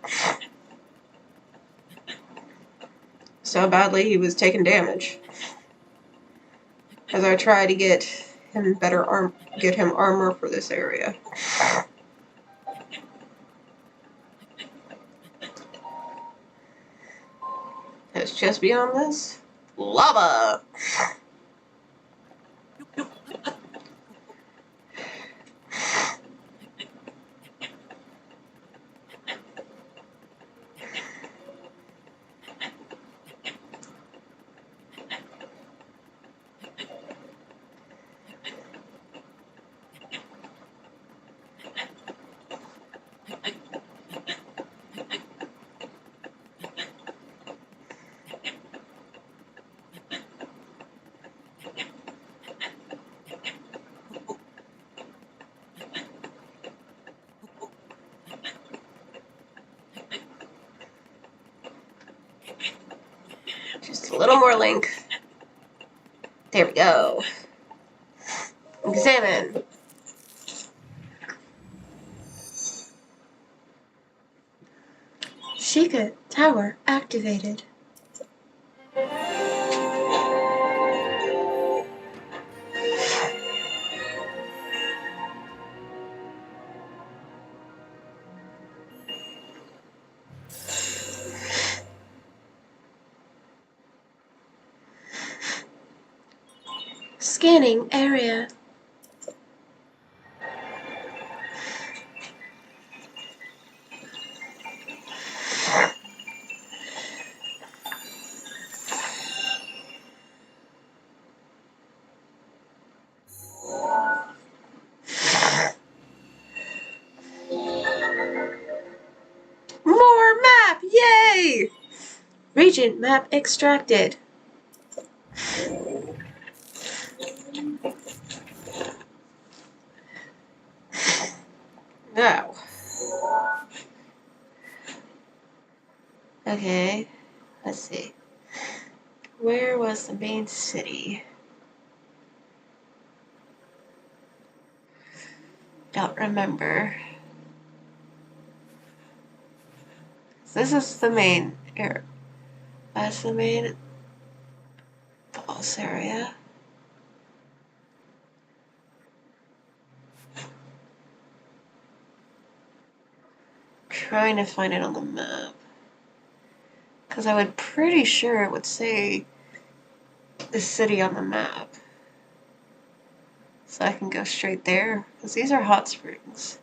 So badly he was taking damage. As I try to get him armor for this area. It's just beyond this. Lava! Just a little more Link. There we go. Examine. Sheikah Tower activated. Scanning area. More map! Yay! Region map extracted. Now. Okay. Let's see. Where was the main city? Don't remember. This is the main area. That's the main boss area. Trying to find it on the map. Because I would pretty sure it would say the city on the map. So I can go straight there. Because these are hot springs.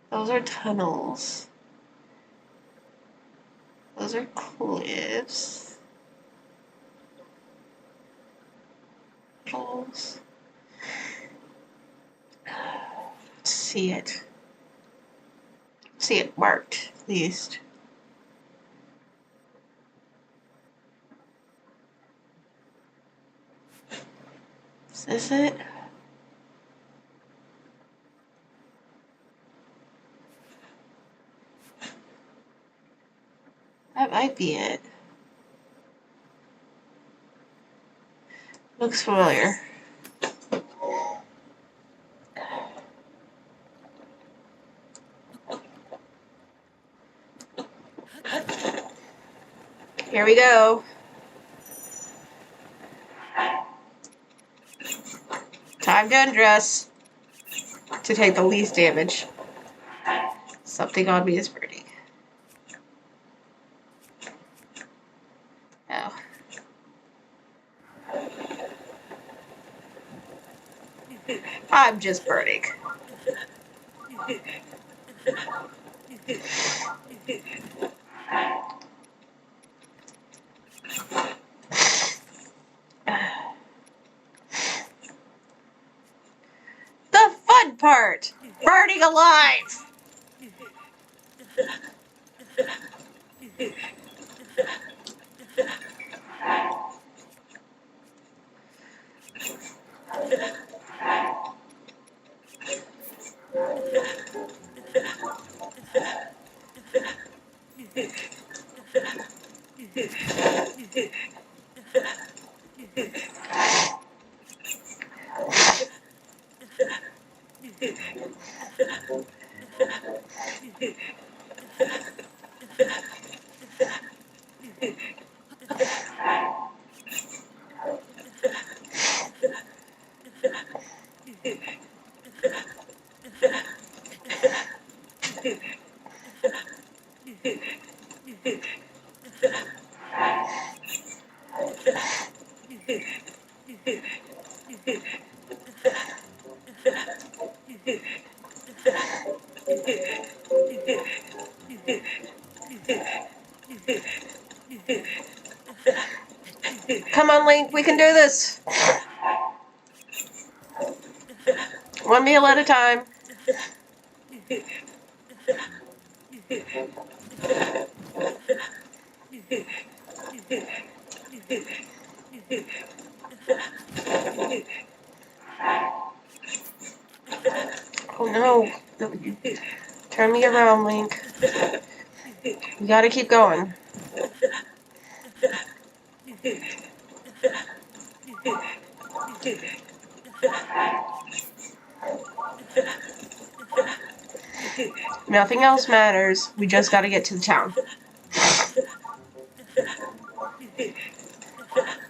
Those are tunnels. Those are cliffs. Tunnels. See it. See it marked, at least. Is this it? That might be it. Looks familiar. Here we go. Time to undress to take the least damage. Something on me is burning. Oh. I'm just burning. The fun part! Burning alive! Come on, Link, we can do this! One meal at a time. Oh no. Turn me around, Link. You gotta keep going. Nothing else matters. We just gotta get to the town.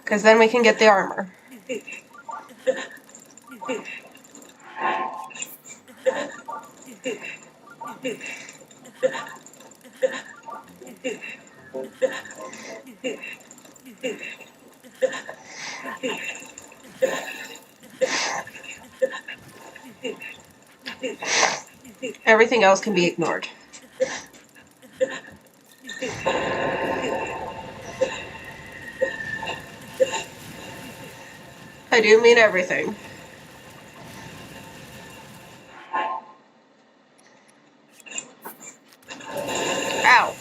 Because then we can get the armor. Everything else can be ignored. I do mean everything. Ow.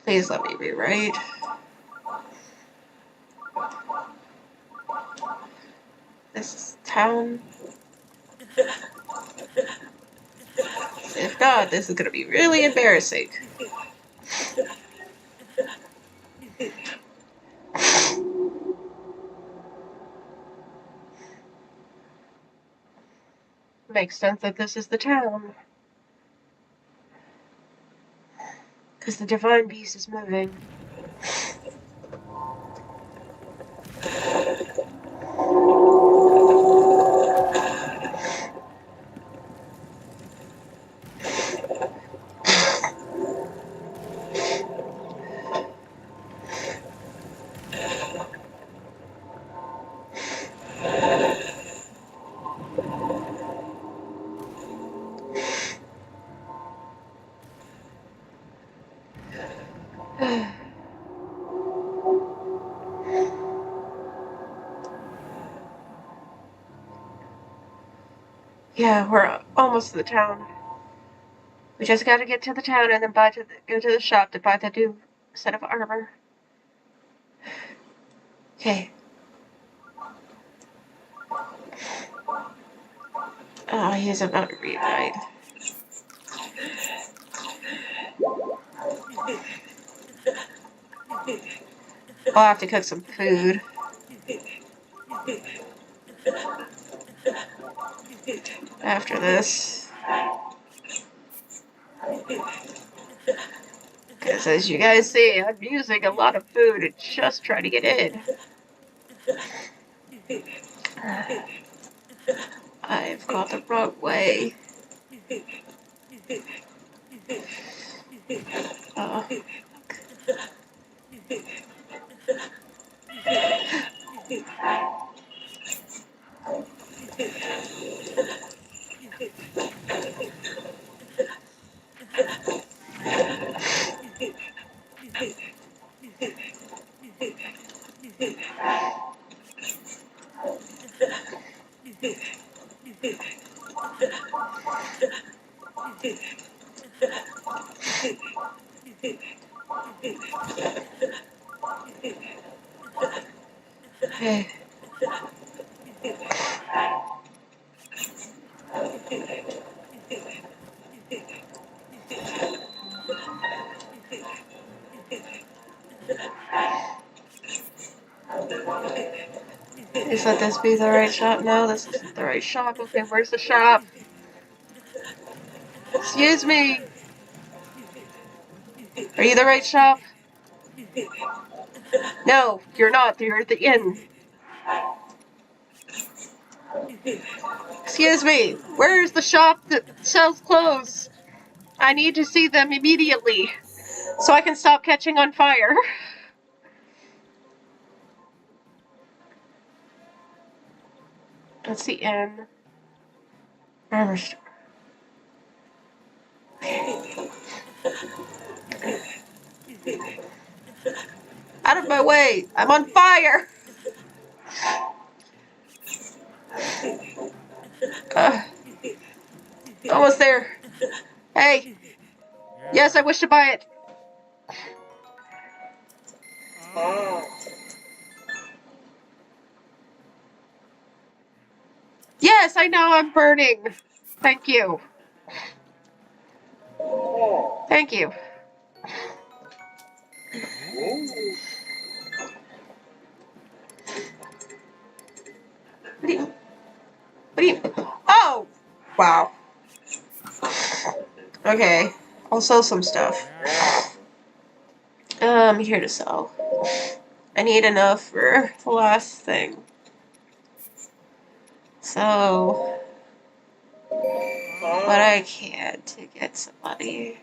Please let me be right. This is town. If not, this is gonna be really embarrassing. Makes sense that this is the town. Because the divine beast is moving. Yeah, we're almost to the town. We just gotta get to the town and then go to the shop to buy the new set of armor. Okay. Oh, he's about to reunite. I'll have to cook some food. After this. Because as you guys see, I'm using a lot of food and just trying to get in. I've got the wrong way. Oh. Hey. Please let this be the right shop. No, this isn't the right shop. Okay, where's the shop? Excuse me. Are you the right shop? No, you're not. You're at the inn. Excuse me. Where's the shop that sells clothes? I need to see them immediately so I can stop catching on fire. That's the inn. Armor store. Out of my way! I'm on fire! Almost there. Hey! Yes, I wish to buy it. Yes, I know I'm burning. Thank you. Thank you. What do you... Oh! Wow. Okay. I'll sell some stuff. Here to sell. I need enough for the last thing. So... what I can to get some money.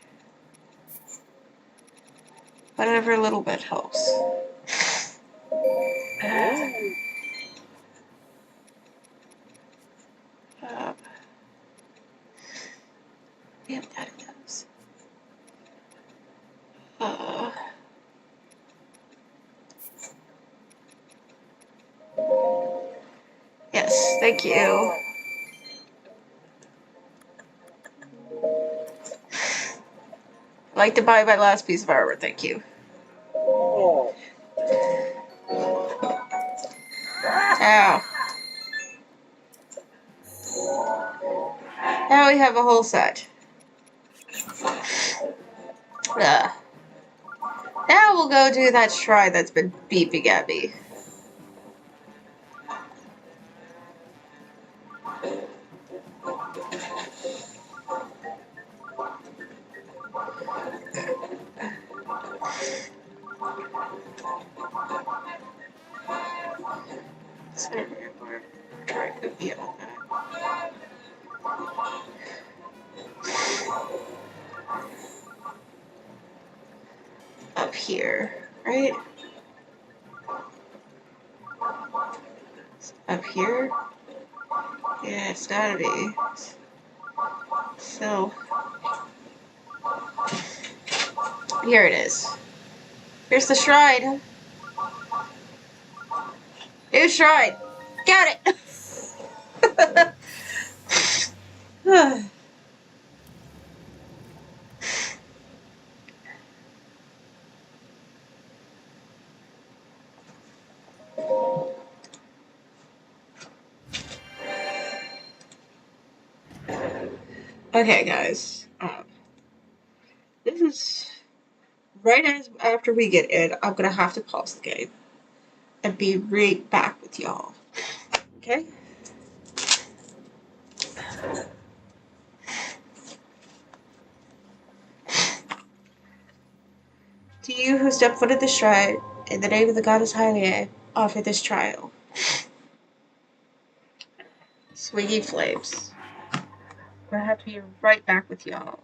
Whatever a little bit helps. Yeah, that goes. Yes, thank you. I'd like to buy my last piece of armor, thank you. Ow. Now we have a whole set. Now we'll go do that shrine that's been beeping at me. Up here, right? Up here? Yeah, it's gotta be. So, here it is. Here's the shrine. New shrine. Got it. Okay, guys. This is right as after we get in. I'm gonna have to pause the game and be right back with y'all. Okay? To you who step foot at this shrine, in the name of the goddess Hylia, offer this trial. Swinging flames. I'm gonna have to be right back with y'all.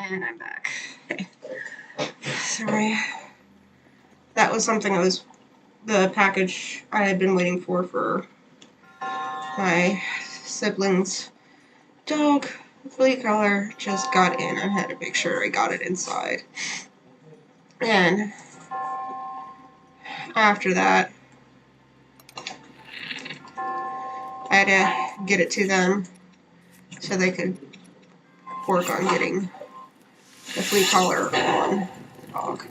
And I'm back. Okay. Sorry. That was something that was the package I had been waiting for my siblings' dog. Flea color just got in. I had to make sure I got it inside. And after that, I had to get it to them so they could work on getting the flea collar on the dog.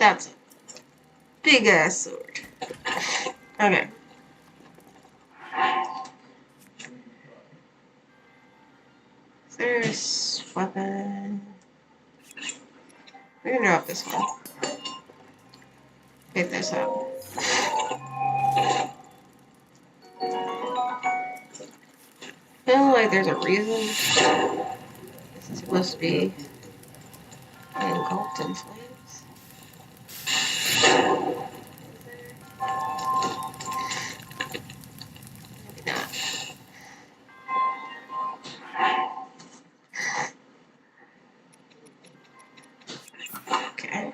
That's it. Big ass sword. Okay. There's weapon. We're gonna drop this one. Pick this up. I feel like there's a reason this is supposed to be engulfed in flames. Maybe not. Okay.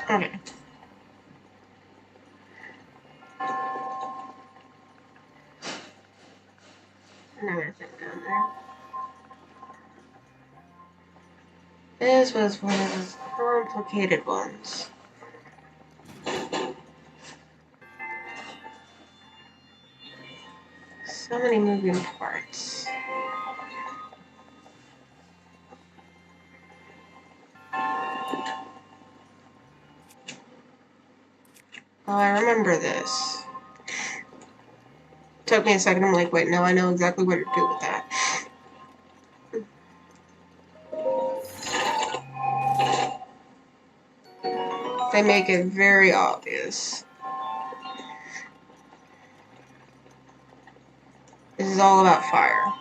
Okay. Another thing down there. This was one of those complicated ones. So many moving parts. Oh, I remember this. Took me a second. I'm like, wait, no, I know exactly what to do with that. They make it very obvious. This is all about fire.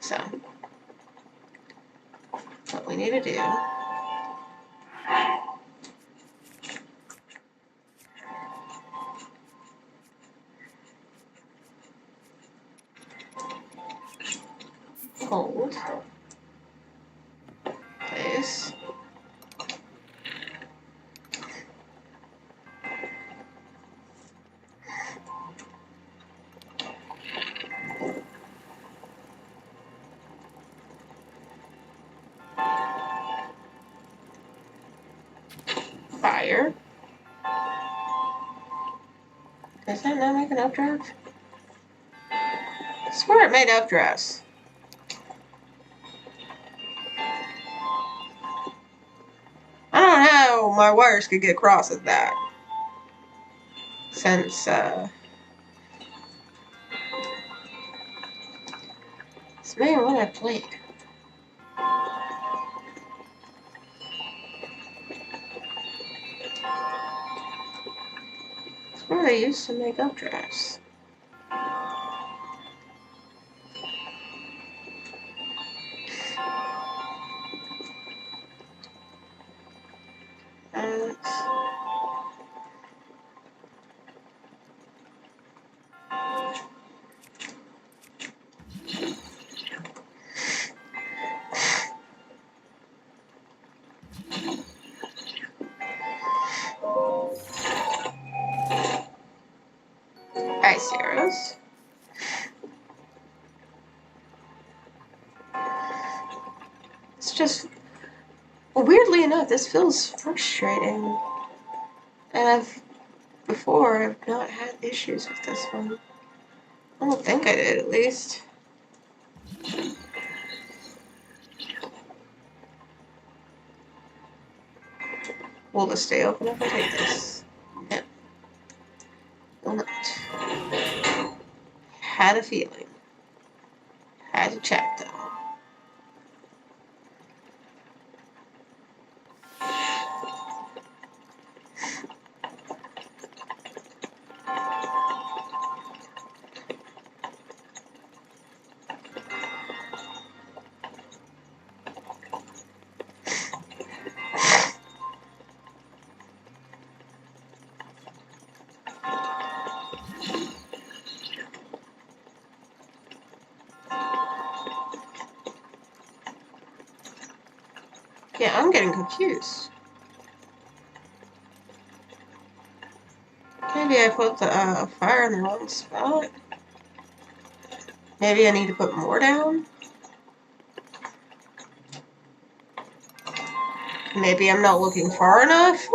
So, what we need to do hold place. Fire. Does that not make an updraft? I swear it made updrafts. I don't know how my wires could get crossed at that. Since, it's maybe what I played. It's where they used to make updrafts. Ice arrows. It's just, weirdly enough, this feels frustrating. And I've not had issues with this one. I don't think I did, at least. Will this stay open if I take this? No. Will not. Had a feeling. Had to check, though. Yeah, I'm getting confused. Maybe I put the fire in the wrong spot. Maybe I need to put more down. Maybe I'm not looking far enough.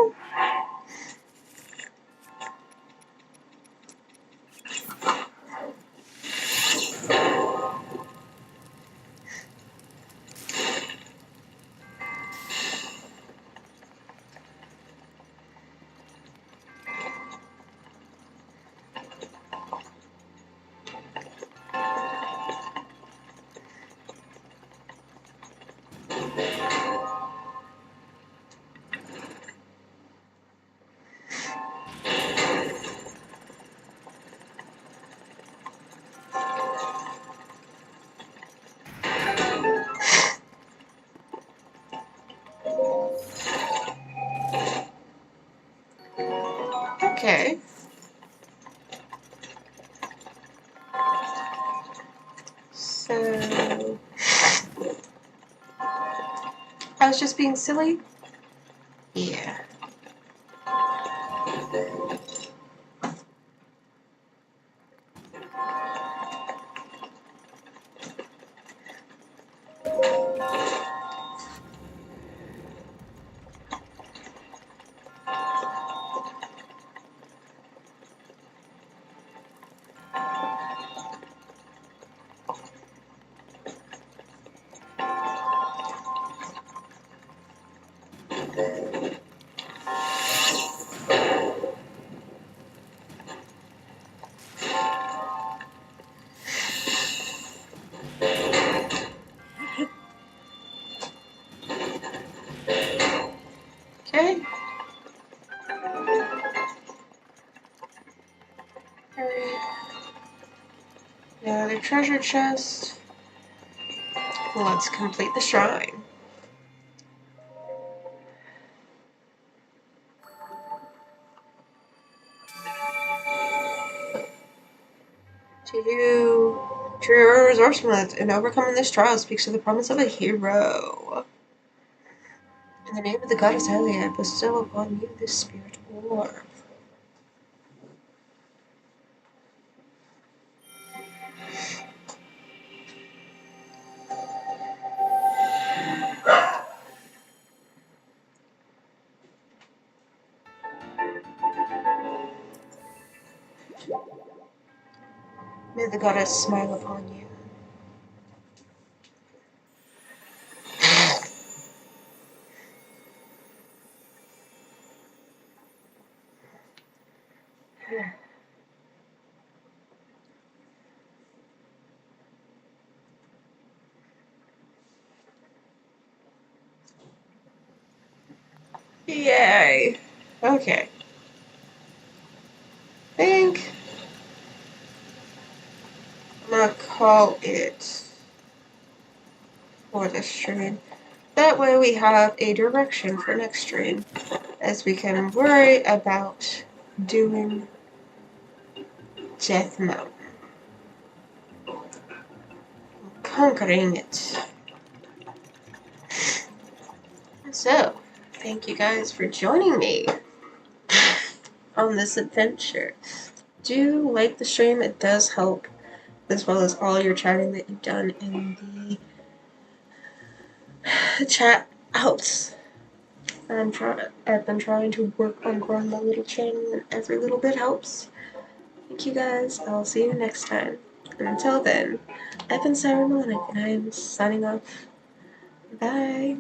Okay. So I was just being silly? Yeah. Okay. Now the treasure chest. Let's complete the shrine. To your resourcefulness in overcoming this trial speaks to the promise of a hero. In the name of the goddess Alia, I bestow upon you this spirit orb. May the goddess smile upon you. Yay. Okay. I think I'm gonna call it for this stream. That way we have a direction for next stream, as we can worry about doing Death Mountain. Conquering it. So, thank you guys for joining me on this adventure. Do like the stream, it does help, as well as all your chatting that you've done in the chat outs. I've been trying to work on growing my little channel, and every little bit helps. Thank you guys. I'll see you next time. And until then, I've been Sarah Melanick, and I am signing off. Bye.